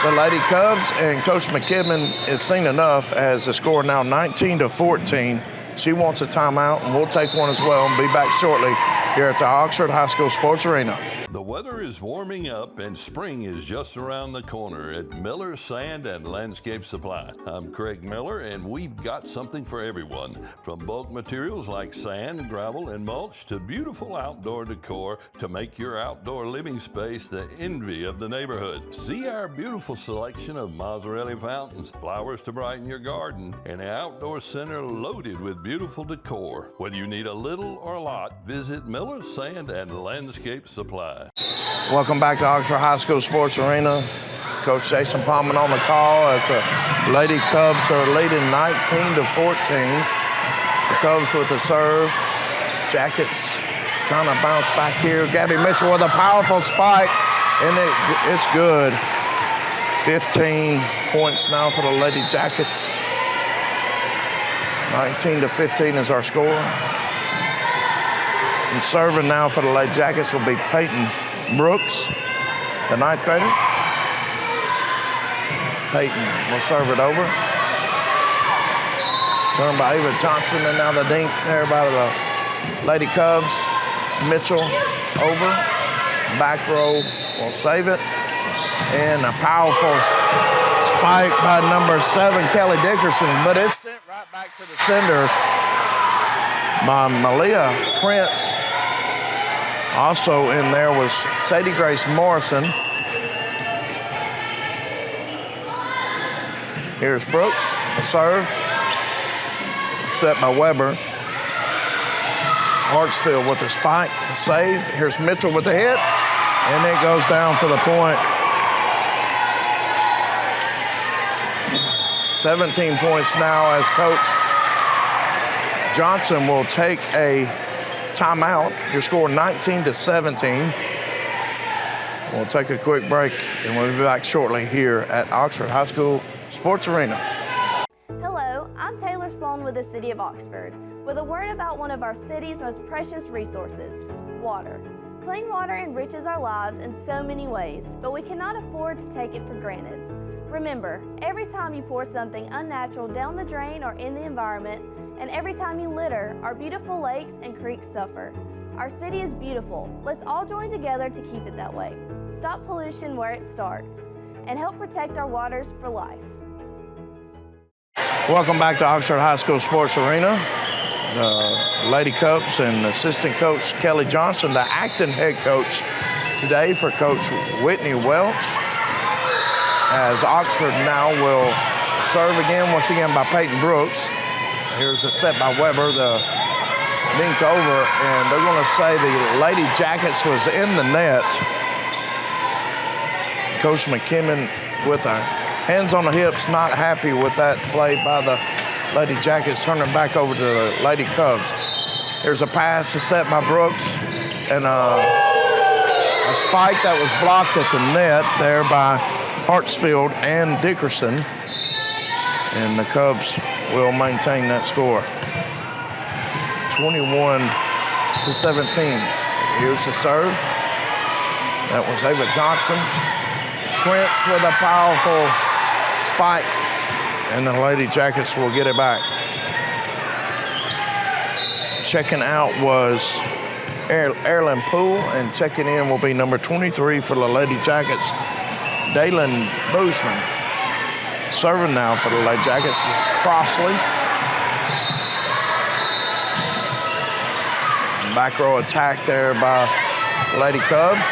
the Lady Cubs, and Coach McKibben has seen enough as the score now 19-14. She wants a timeout, and we'll take one as well and be back shortly here at the Oxford High School Sports Arena. The weather is warming up and spring is just around the corner at Miller Sand and Landscape Supply. I'm Craig Miller, and we've got something for everyone. From bulk materials like sand, gravel, and mulch to beautiful outdoor decor to make your outdoor living space the envy of the neighborhood. See our beautiful selection of Mazzarelli fountains, flowers to brighten your garden, and an outdoor center loaded with beautiful decor. Whether you need a little or a lot, visit Miller Sand and Landscape Supply. Welcome back to Oxford High School Sports Arena. Coach Jason Palman on the call as the Lady Cubs are leading 19-14. The Cubs with the serve. Jackets trying to bounce back here. Gabby Mitchell with a powerful spike, and it's good. 15 points now for the Lady Jackets. 19-15 is our score. And serving now for the Lady Jackets will be Peyton Brooks, the 9th grader. Peyton will serve it over. Turned by Ava Johnson, and now the dink there by the Lady Cubs. Mitchell over. Back row will save it. And a powerful spike by number 7, Kelly Dickerson, but it's sent right back to the sender by Malia Prince. Also in there was Sadie Grace Morrison. Here's Brooks, the serve. Set by Weber. Hartsfield with the spike, the save. Here's Mitchell with the hit, and it goes down for the point. 17 points now as Coach Johnson will take a timeout. Your score 19-17. We'll take a quick break, and we'll be back shortly here at Oxford High School Sports Arena. Hello, I'm Taylor Sloan with the City of Oxford, with a word about one of our city's most precious resources, water. Clean water enriches our lives in so many ways, but we cannot afford to take it for granted. Remember, every time you pour something unnatural down the drain or in the environment, and every time you litter, our beautiful lakes and creeks suffer. Our city is beautiful. Let's all join together to keep it that way. Stop pollution where it starts, and help protect our waters for life. Welcome back to Oxford High School Sports Arena. The Lady Cubs and assistant coach Kelly Johnson, the acting head coach today for Coach Whitney Welch. As Oxford now will serve again, once again by Peyton Brooks. Here's a set by Weber, the dink over, and they're going to say the Lady Jackets was in the net. Coach McKibben with her hands on the hips, not happy with that play by the Lady Jackets, turning back over to the Lady Cubs. Here's a pass to set by Brooks, and a spike that was blocked at the net there by Hartsfield and Dickerson, and the Cubs will maintain that score. 21-17. Here's the serve. That was Ava Johnson. Prince with a powerful spike, and the Lady Jackets will get it back. Checking out was Erlen Poole, and checking in will be number 23 for the Lady Jackets, Dalen Boozman. Serving now for the Lady Jackets is Crossley. Back row attack there by Lady Cubs.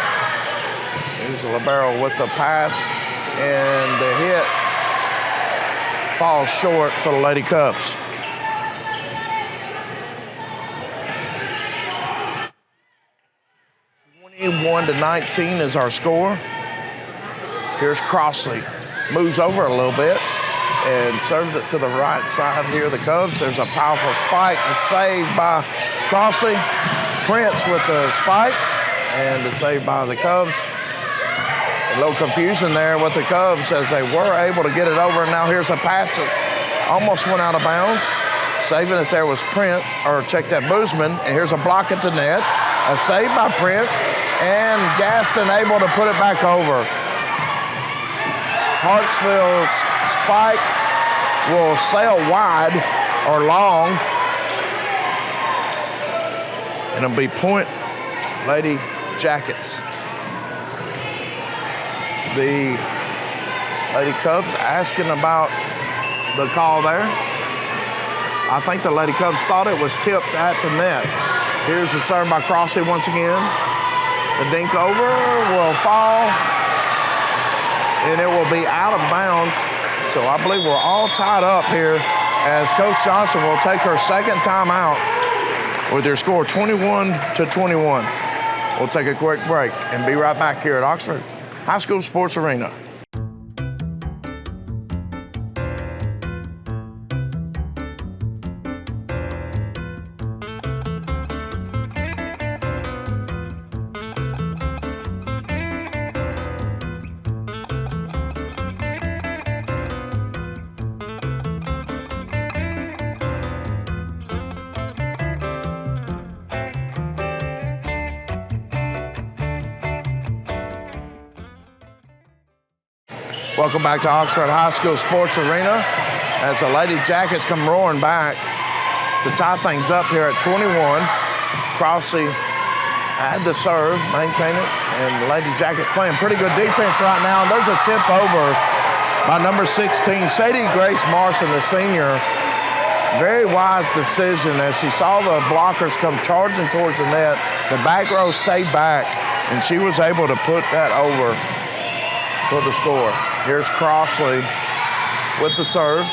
Here's the libero with the pass, and the hit falls short for the Lady Cubs. (21-19) is our score. Here's Crossley. Moves over a little bit and serves it to the right side here, the Cubs. There's a powerful spike, a save by Crossley. Prince with the spike, and the save by the Cubs. And A little confusion there with the Cubs as they were able to get it over. And now here's a pass that almost went out of bounds. Saving it there was check that, Boozman. And here's a block at the net. A save by Prince. And Gaston able to put it back over. Hartsville's spike will sail wide or long. And it'll be point Lady Jackets. The Lady Cubs asking about the call there. I think the Lady Cubs thought it was tipped at the net. Here's the serve by Crossley once again. The dink over will fall, and it will be out of bounds. So I believe we're all tied up here as Coach Johnson will take her second time out with their score 21-21. We'll take a quick break and be right back here at Oxford High School Sports Arena. Welcome back to Oxford High School Sports Arena as the Lady Jackets come roaring back to tie things up here at 21. Crossley had the serve, maintain it, and the Lady Jackets playing pretty good defense right now. And there's a tip over by number 16, Sadie Grace Marson, the senior. Very wise decision as she saw the blockers come charging towards the net. The back row stayed back, and she was able to put that over for the score. Here's Crossley with the serve.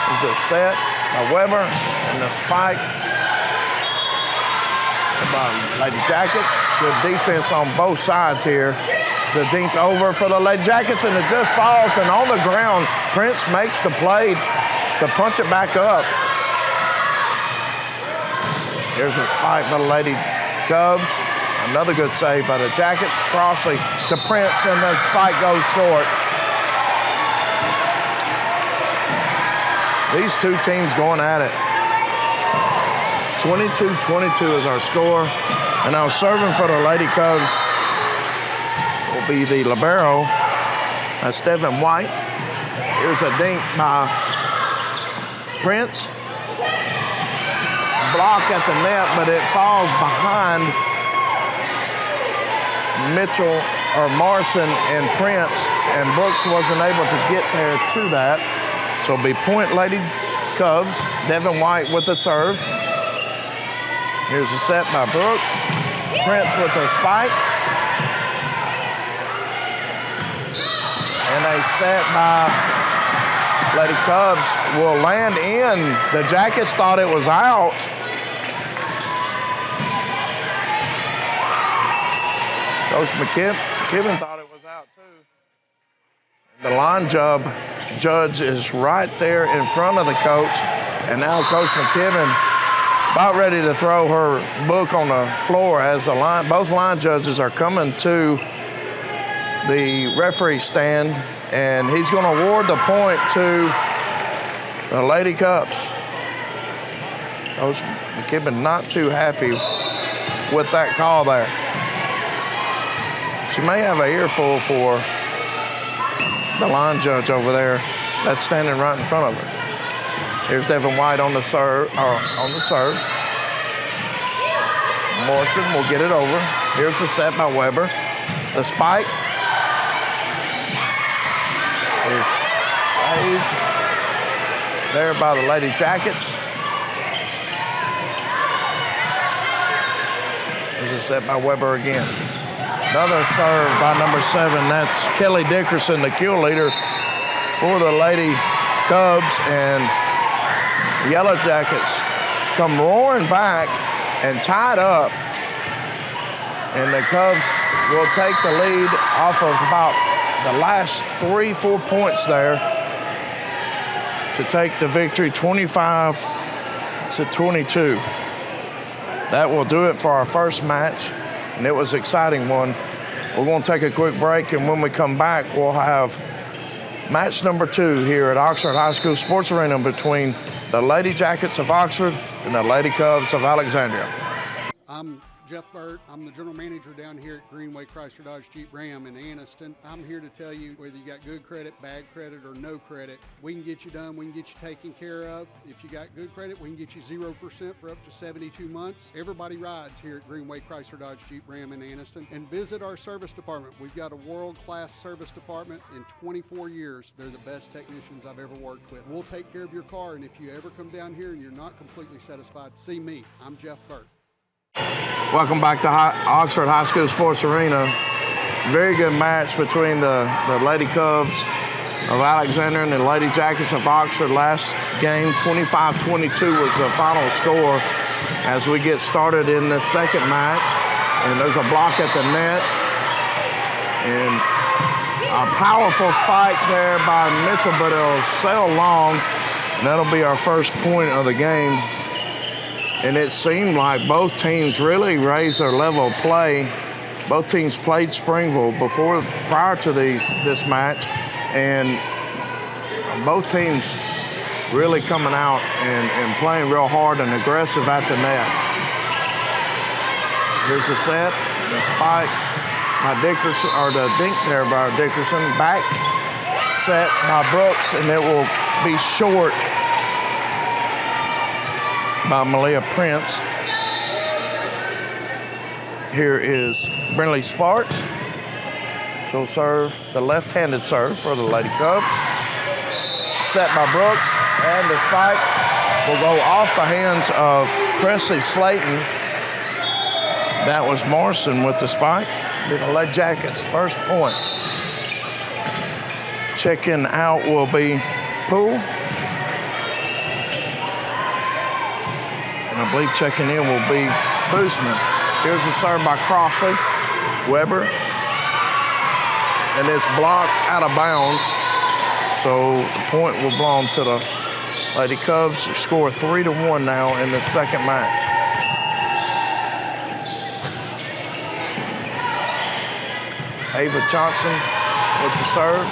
There's a set by Weber and the spike by Lady Jackets. Good defense on both sides here. The dink over for the Lady Jackets, and it just falls, and on the ground, Prince makes the play to punch it back up. Here's a spike by the Lady Cubs. Another good save by the Jackets. Crossley to Prince, and the spike goes short. These two teams going at it. 22-22 is our score. And now serving for the Lady Cubs will be the libero. That's Devin White. Here's a dink by Prince. Block at the net, but it falls behind Mitchell or Marson and Prince, and Brooks wasn't able to get there to that. So it'll be point Lady Cubs. Devin White with the serve. Here's a set by Brooks. Prince with the spike. And a set by Lady Cubs will land in. The Jackets thought it was out. Coach McKibben thought it was out too. The line judge is right there in front of the coach, and now Coach McKibben about ready to throw her book on the floor as both line judges are coming to the referee stand, and he's going to award the point to the Lady Cubs. Coach McKibben not too happy with that call there. She may have an earful for the line judge over there that's standing right in front of her. Here's Devin White on the serve. Morrison will get it over. Here's the set by Weber. The spike is saved there by the Lady Jackets. Here's a set by Weber again. Another serve by number 7. That's Kelly Dickerson, the kill leader for the Lady Cubs. And the Yellow Jackets come roaring back and tied up. And the Cubs will take the lead off of about the last 3-4 points there to take the victory 25-22. That will do it for our first match. And it was an exciting one We're going to take a quick break, and when we come back, we'll have match number 2 here at Oxford High School Sports Arena between the Lady Jackets of Oxford and the Lady Cubs of Alexandria. I'm Jeff Burt. I'm the general manager down here at Greenway Chrysler Dodge Jeep Ram in Anniston. I'm here to tell you whether you got good credit, bad credit, or no credit, we can get you done, we can get you taken care of. If you got good credit, we can get you 0% for up to 72 months. Everybody rides here at Greenway Chrysler Dodge Jeep Ram in Anniston. And visit our service department. We've got a world-class service department. In 24 years, they're the best technicians I've ever worked with. We'll take care of your car, and if you ever come down here and you're not completely satisfied, see me. I'm Jeff Burt. Welcome back to Oxford High School Sports Arena. Very good match between the Lady Cubs of Alexandria and the Lady Jackets of Oxford. Last game, 25-22 was the final score as we get started in the second match. And there's a block at the net. And a powerful spike there by Mitchell, but it'll sail long. And that'll be our first point of the game. And it seemed like both teams really raised their level of play. Both teams played Springville prior to this match, and both teams really coming out and playing real hard and aggressive at the net. Here's the set, the spike by Dickerson, or the dink there by Dickerson. Back set by Brooks, and it will be short by Malia Prince. Here is Brinley Sparks. She'll serve the left-handed serve for the Lady Cubs. Set by Brooks, and the spike will go off the hands of Presley Slayton. That was Morrison with the spike. The Lady Jackets' first point. Checking out will be Poole. I believe checking in will be Boosman. Here's the serve by Crossley. Weber. And it's blocked out of bounds. So the point will belong to the Lady Cubs. Score 3-1 now in the second match. Ava Johnson with the serve.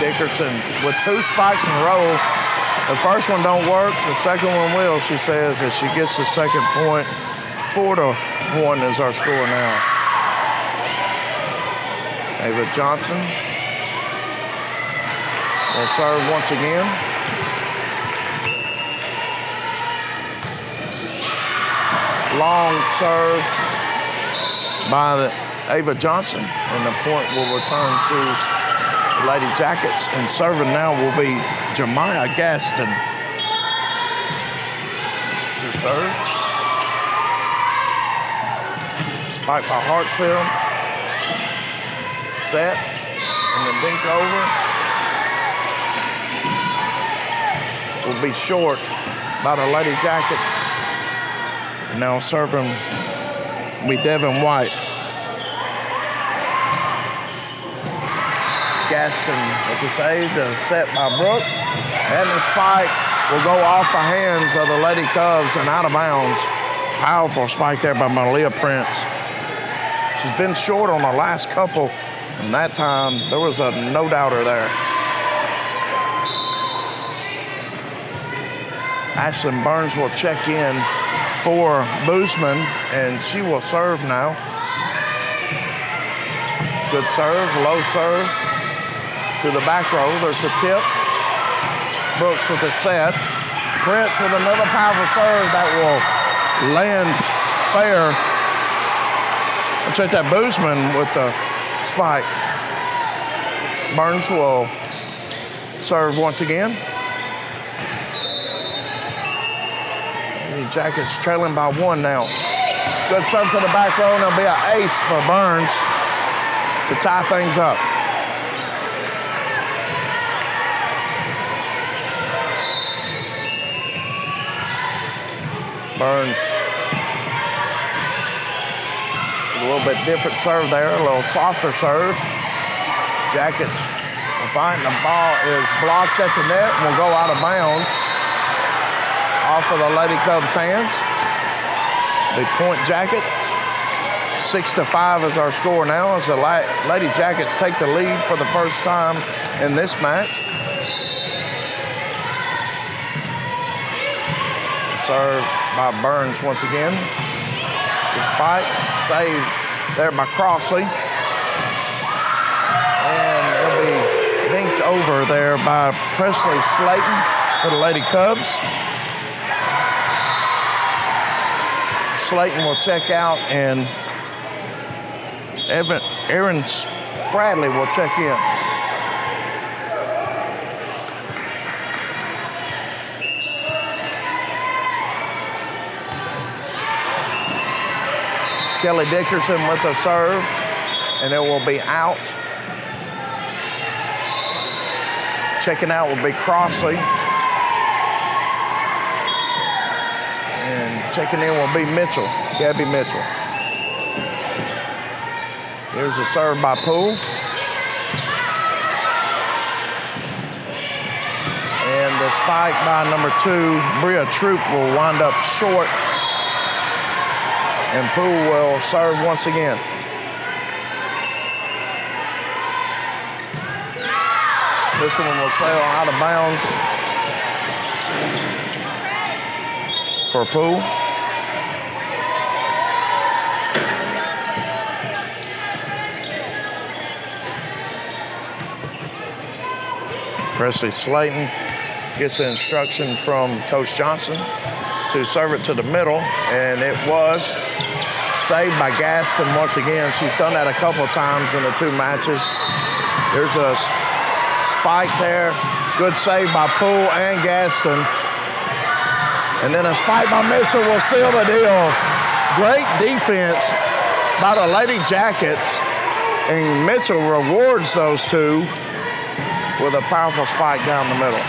Dickerson with 2 spikes in a row. The first one don't work, the second one will, she says, as she gets the second point. 4-1 is our score now. Ava Johnson will serve once again. Long serve by Ava Johnson, and the point will return to Lady Jackets, and serving now will be Jemiah Gaston. To serve. Spike by Hartsfield. Set. And the dink over. Will be short by the Lady Jackets. And now serving will be Devin White. Gaston with the save, the set by Brooks, and the spike will go off the hands of the Lady Cubs and out of bounds. Powerful spike there by Malia Prince. She's been short on the last couple, and that time there was a no-doubter there. Ashlyn Burns will check in for Boosman, and she will serve now. Good serve, low serve. To the back row, there's a tip. Brooks with a set. Prince with another powerful serve that will land fair. I'll check that Boosman with the spike. Burns will serve once again. The Jackets trailing by 1 now. Good serve to the back row, and there'll be an ace for Burns to tie things up. Burns, a little bit different serve there, a little softer serve. Jackets will find the ball is blocked at the net and will go out of bounds off of the Lady Cubs' hands. the Point Jacket. 6-5 is our score now as the Lady Jackets take the lead for the first time in this match. Serve by Burns once again. The spike, saved there by Crossley. And it'll be dinked over there by Presley Slayton for the Lady Cubs. Slayton will check out and Aaron Bradley will check in. Kelly Dickerson with a serve, and it will be out. Checking out will be Crossley. And checking in will be Mitchell, Gabby Mitchell. Here's a serve by Poole. And the spike by number 2, Bria Troop, will wind up short. And Poole will serve once again. This one will sail out of bounds for Poole. Presley Slayton gets the instruction from Coach Johnson to serve it to the middle, and it was saved by Gaston once again. She's done that a couple of times in the 2 matches. There's a spike there. Good save by Poole and Gaston. And then a spike by Mitchell will seal the deal. Great defense by the Lady Jackets, and Mitchell rewards those 2 with a powerful spike down the middle.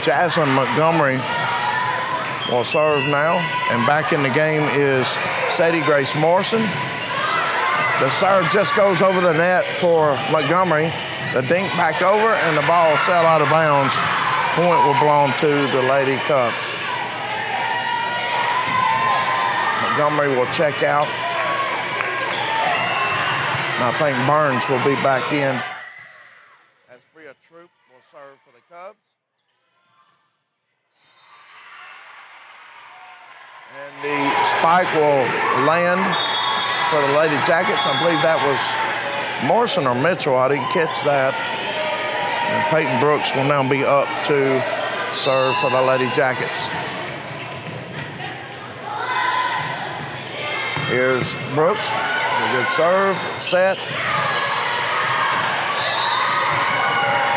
Jasmine Montgomery will serve now, and back in the game is Sadie Grace Morrison. The serve just goes over the net for Montgomery. The dink back over, and the ball sailed out of bounds. Point will belong to the Lady Cubs. Montgomery will check out. And I think Burns will be back in. As Bria Troop will serve for the Cubs. And the spike will land for the Lady Jackets. I believe that was Morrison or Mitchell. I didn't catch that. And Peyton Brooks will now be up to serve for the Lady Jackets. Here's Brooks. A good serve, set.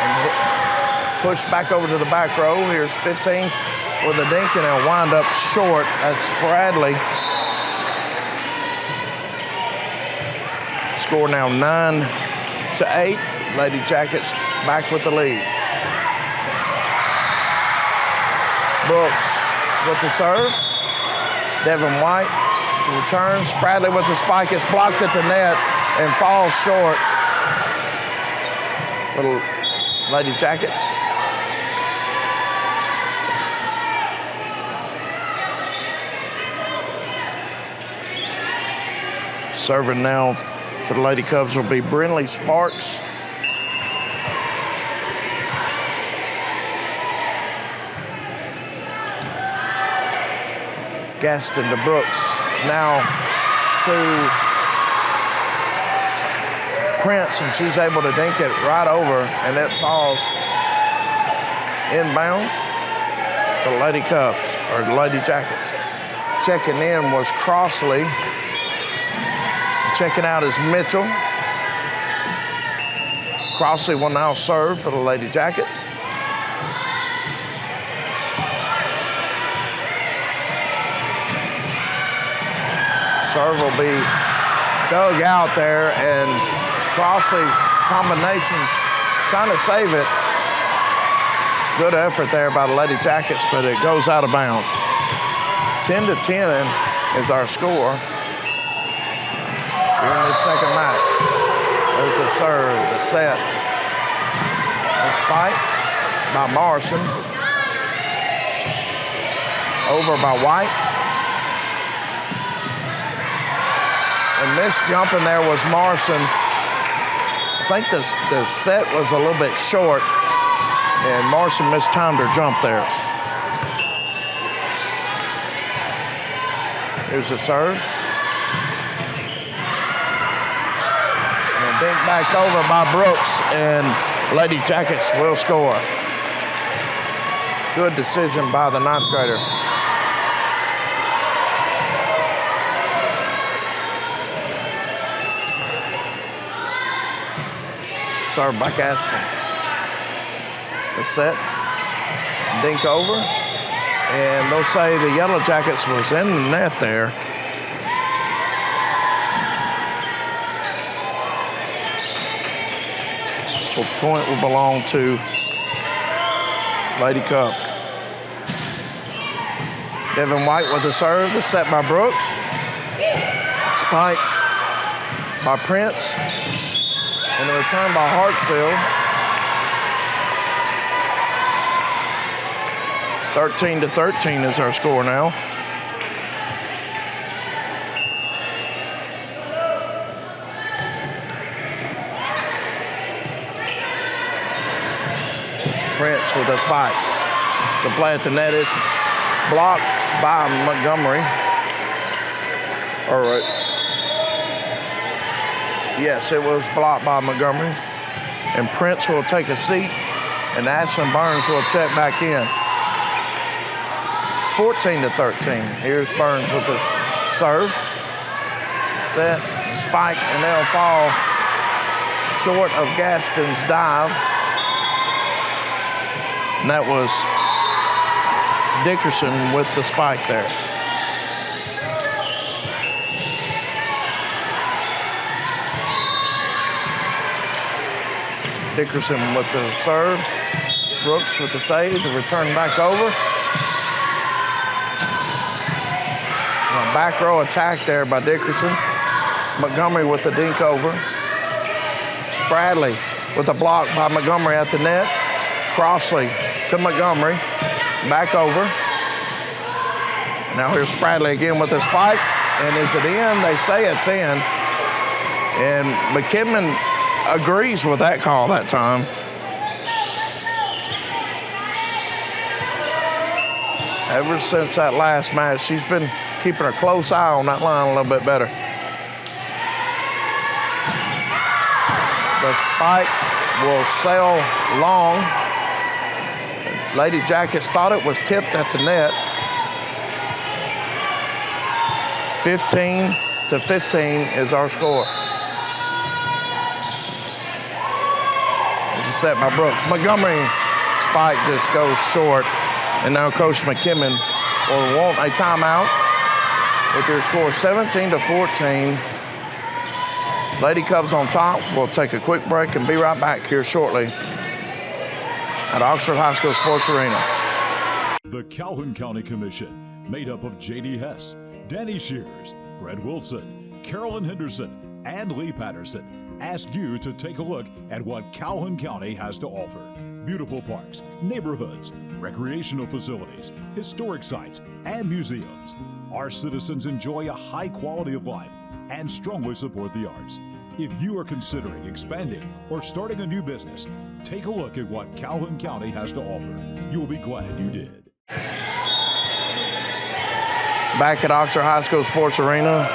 And push back over to the back row. Here's 15 with a dink, and it'll wind up short as Bradley. Score now 9-8. Lady Jackets back with the lead. Brooks with the serve. Devin White returns. Bradley with the spike. It's blocked at the net and falls short. Little Lady Jackets. Serving now for the Lady Cubs will be Brinley Sparks. Gaston to Brooks. Now to Prince, and she's able to dink it right over, and it falls inbounds for the Lady Cubs, or the Lady Jackets. Checking in was Crossley. Checking out is Mitchell. Crossley will now serve for the Lady Jackets. Serve will be dug out there, and Crossley combinations trying to save it. Good effort there by the Lady Jackets, but it goes out of bounds. 10-10 is our score here in this second match. There's the serve, the set, the spike by Morrison. Over by White. And missed jumping there was Morrison. I think the set was a little bit short, and Morrison mistimed her jump there. Here's the serve. And dink back over by Brooks, and Lady Jackets will score. Good decision by the 9th grader. Serve by Gaston. The set, dink over, and they'll say the Yellow Jackets was in the net there. So point will belong to Lady Cubs. Devin White with the serve, the set by Brooks. Spike by Prince. And the return by Hartsfield. 13-13 is our score now. Prince with a spike. The play at the net is blocked by Montgomery. All right. Yes, it was blocked by Montgomery. And Prince will take a seat, and Ashlyn Burns will check back in. 14-13. Here's Burns with his serve. Set, spike, and they'll fall short of Gaston's dive. And that was Dickerson with the spike there. Dickerson with the serve. Brooks with the save. The return back over. A back row attack there by Dickerson. Montgomery with the dink over. Spradley with a block by Montgomery at the net. Crossley to Montgomery. Back over. Now here's Spradley again with the spike. And is it in? They say it's in. And McKibben agrees with that call that time. Ever since that last match, she's been keeping a close eye on that line a little bit better. The spike will sail long. Lady Jackets thought it was tipped at the net. 15-15 is our score. Set by Brooks. Montgomery spike just goes short. And now Coach McKibben will want a timeout with their score 17-14. Lady Cubs on top. We'll take a quick break and be right back here shortly at Oxford High School Sports Arena. The Calhoun County Commission, made up of J.D. Hess, Danny Shears, Fred Wilson, Carolyn Henderson, and Lee Patterson, ask you to take a look at what Calhoun County has to offer. Beautiful parks, neighborhoods, recreational facilities, historic sites, and museums. Our citizens enjoy a high quality of life and strongly support the arts. If you are considering expanding or starting a new business, take a look at what Calhoun County has to offer. You will be glad you did. Back at Oxford High School Sports Arena,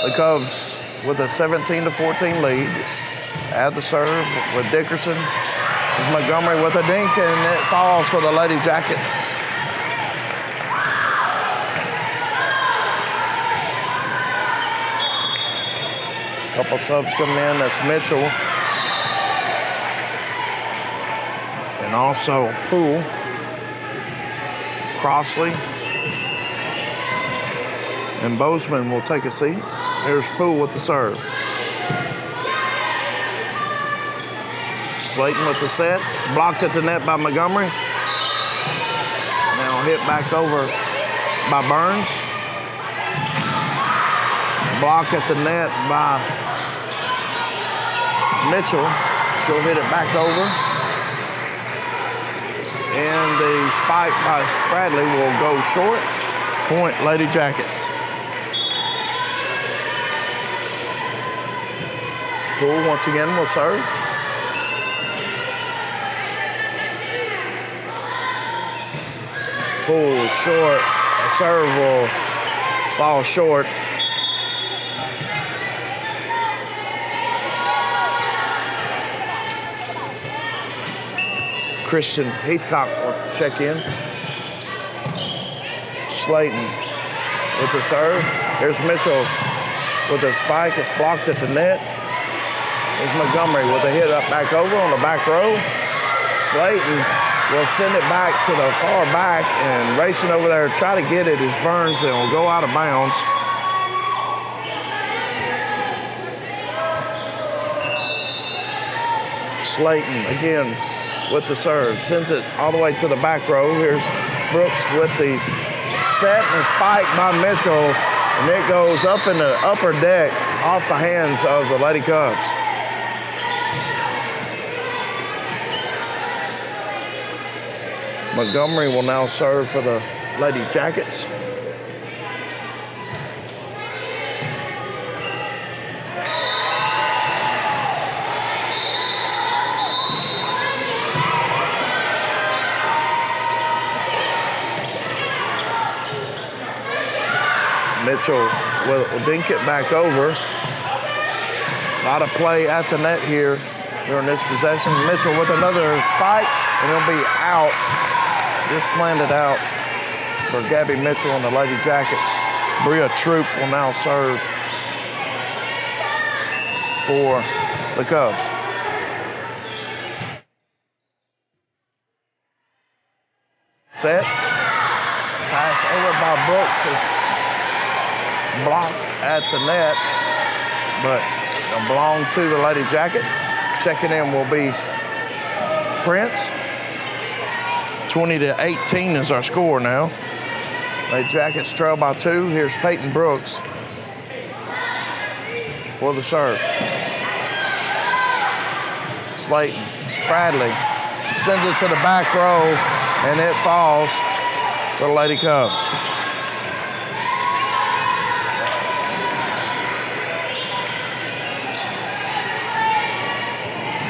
the Cubs with a 17-14 lead. At the serve with Dickerson. Montgomery with a dink, and it falls for the Lady Jackets. Couple subs come in. That's Mitchell. And also Poole. Crossley. And Bozeman will take a seat. Here's Poole with the serve. Slayton with the set. Blocked at the net by Montgomery. Now hit back over by Burns. Block at the net by Mitchell. She'll hit it back over. And the spike by Spradley will go short. Point Lady Jackets. Poole once again will serve. Poole short. The serve will fall short. Christian Heathcock will check in. Slayton with the serve. Here's Mitchell with a spike. It's blocked at the net. There's Montgomery with a hit up back over on the back row. Slayton will send it back to the far back, and racing over there, try to get it is Burns, and will go out of bounds. Slayton again with the serve, sends it all the way to the back row. Here's Brooks with the set and spike by Mitchell, and it goes up in the upper deck off the hands of the Lady Cubs. Montgomery will now serve for the Lady Jackets. Mitchell will dink it back over. A lot of play at the net here during this possession. Mitchell with another spike, and he'll be out. Just landed out for Gabby Mitchell and the Lady Jackets. Bria Troop will now serve for the Cubs. Set. Pass over by Brooks is blocked at the net, but it'll belong to the Lady Jackets. Checking in will be Prince. 20-18 is our score now. Lady Jackets trail by 2. Here's Peyton Brooks for the serve. Slayton, Spradley sends it to the back row, and it falls for the Lady Cubs.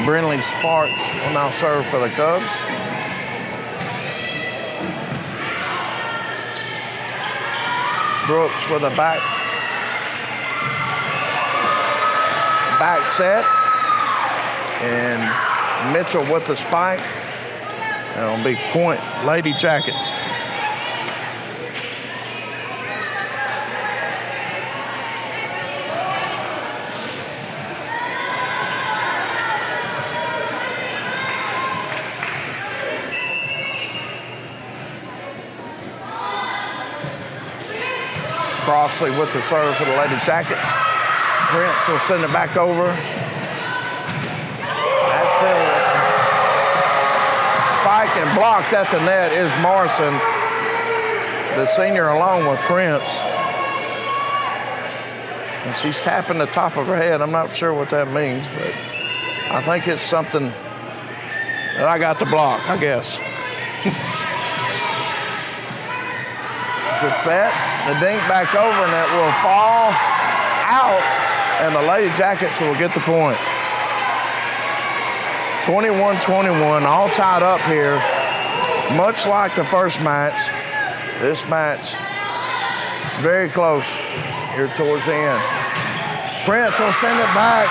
Brinley Sparks will now serve for the Cubs. Brooks with a back set. And Mitchell with the spike. It'll be point Lady Jackets. Crossley with the serve for the Lady Jackets. Prince will send it back over. That's filled. Spike and blocked at the net is Morrison, the senior, along with Prince. And she's tapping the top of her head. I'm not sure what that means, but I think it's something that I got to block, I guess. It's a set. The dink back over, and it will fall out, and the Lady Jackets will get the point. 21-21, all tied up here. Much like the first match, this match very close here towards the end. Prince will send it back.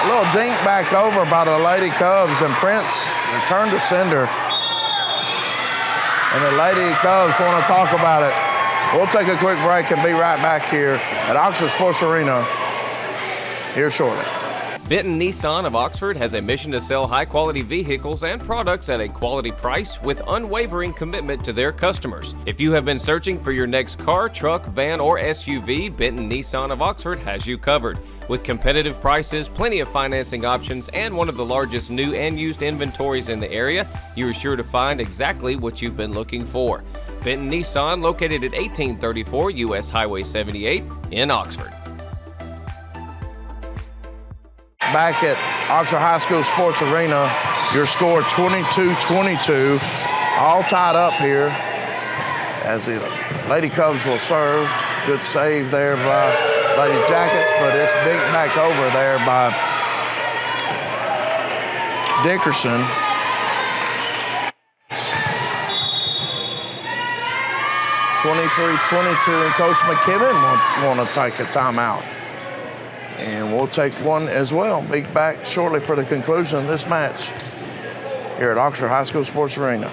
A little dink back over by the Lady Cubs, and Prince returned to sender. And the Lady Cubs want to talk about it. We'll take a quick break and be right back here at Oxford Sports Arena here shortly. Benton Nissan of Oxford has a mission to sell high-quality vehicles and products at a quality price with unwavering commitment to their customers. If you have been searching for your next car, truck, van, or SUV, Benton Nissan of Oxford has you covered. With competitive prices, plenty of financing options, and one of the largest new and used inventories in the area, you are sure to find exactly what you've been looking for. Benton Nissan, located at 1834 U.S. Highway 78 in Oxford. Back at Oxford High School Sports Arena, your score 22-22, all tied up here as the Lady Cubs will serve. Good save there by Lady Jackets, but it's dinked back over there by Dickerson. (23-22), and Coach McKibben want to take a timeout. And we'll take one as well. Be back shortly for the conclusion of this match here at Oxford High School Sports Arena.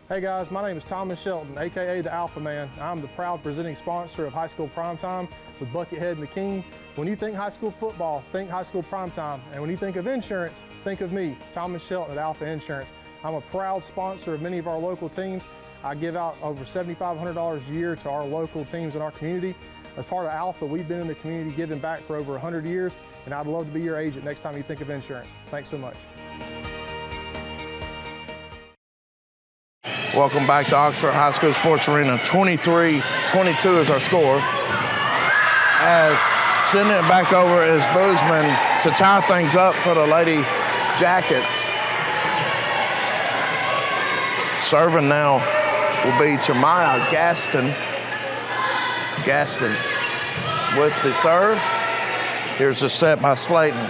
Hey guys, my name is Thomas Shelton, aka the Alpha Man. I'm the proud presenting sponsor of High School Primetime with Buckethead and the King. When you think high school football, think High School Primetime. And when you think of insurance, think of me, Thomas Shelton at Alpha Insurance. I'm a proud sponsor of many of our local teams. I give out over $7,500 a year to our local teams in our community. As part of Alpha, we've been in the community giving back for over 100 years, and I'd love to be your agent next time you think of insurance. Thanks so much. Welcome back to Oxford High School Sports Arena. 23-22 is our score. As sending it back over is Boozman to tie things up for the Lady Jackets. Serving now will be Jeremiah Gaston. Gaston with the serve. Here's a set by Slayton.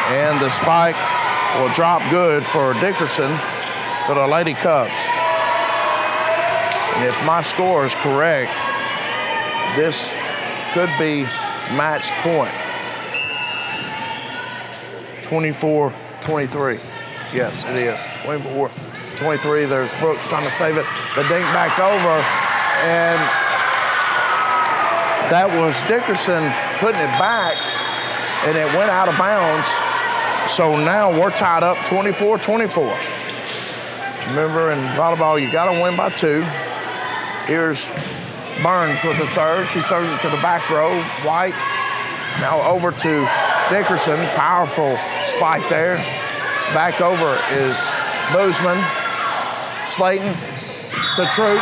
And the spike will drop good for Dickerson for the Lady Cubs. And if my score is correct, this could be match point. 24-23. Yes, it is. 24-23. There's Brooks trying to save it. The dink back over. And that was Dickerson putting it back, and it went out of bounds. So now we're tied up 24-24. Remember, in volleyball, you got to win by 2. Here's Burns with the serve. She serves it to the back row. White now over to Dickerson. Powerful spike there. Back over is Boozman. Slayton to Troop.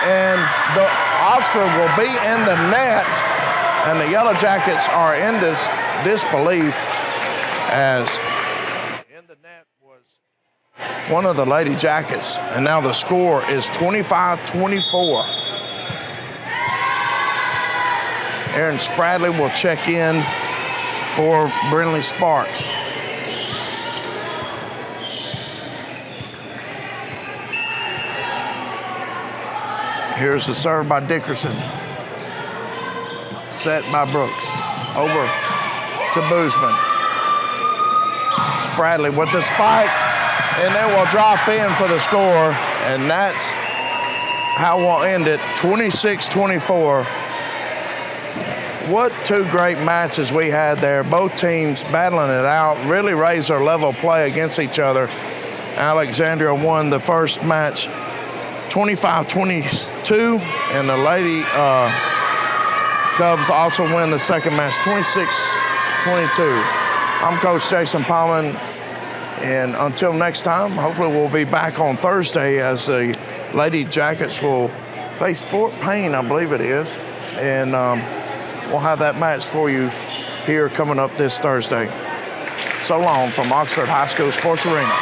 And the Oxford will be in the net, and the Yellow Jackets are in disbelief, as in the net was one of the Lady Jackets. And now the score is 25-24. Aaron Spradley will check in for Brinley Sparks. Here's the serve by Dickerson. Set by Brooks. Over to Boozman. Spradley with the spike, and then we'll drop in for the score, and that's how we'll end it, 26-24. What 2 great matches we had there. Both teams battling it out, really raised their level of play against each other. Alexandria won the first match 25-22, and the Lady Cubs also win the second match 26-22. I'm Coach Jason Palman, and until next time, hopefully we'll be back on Thursday as the Lady Jackets will face Fort Payne, I believe it is, and we'll have that match for you here coming up this Thursday. So long from Oxford High School Sports Arena.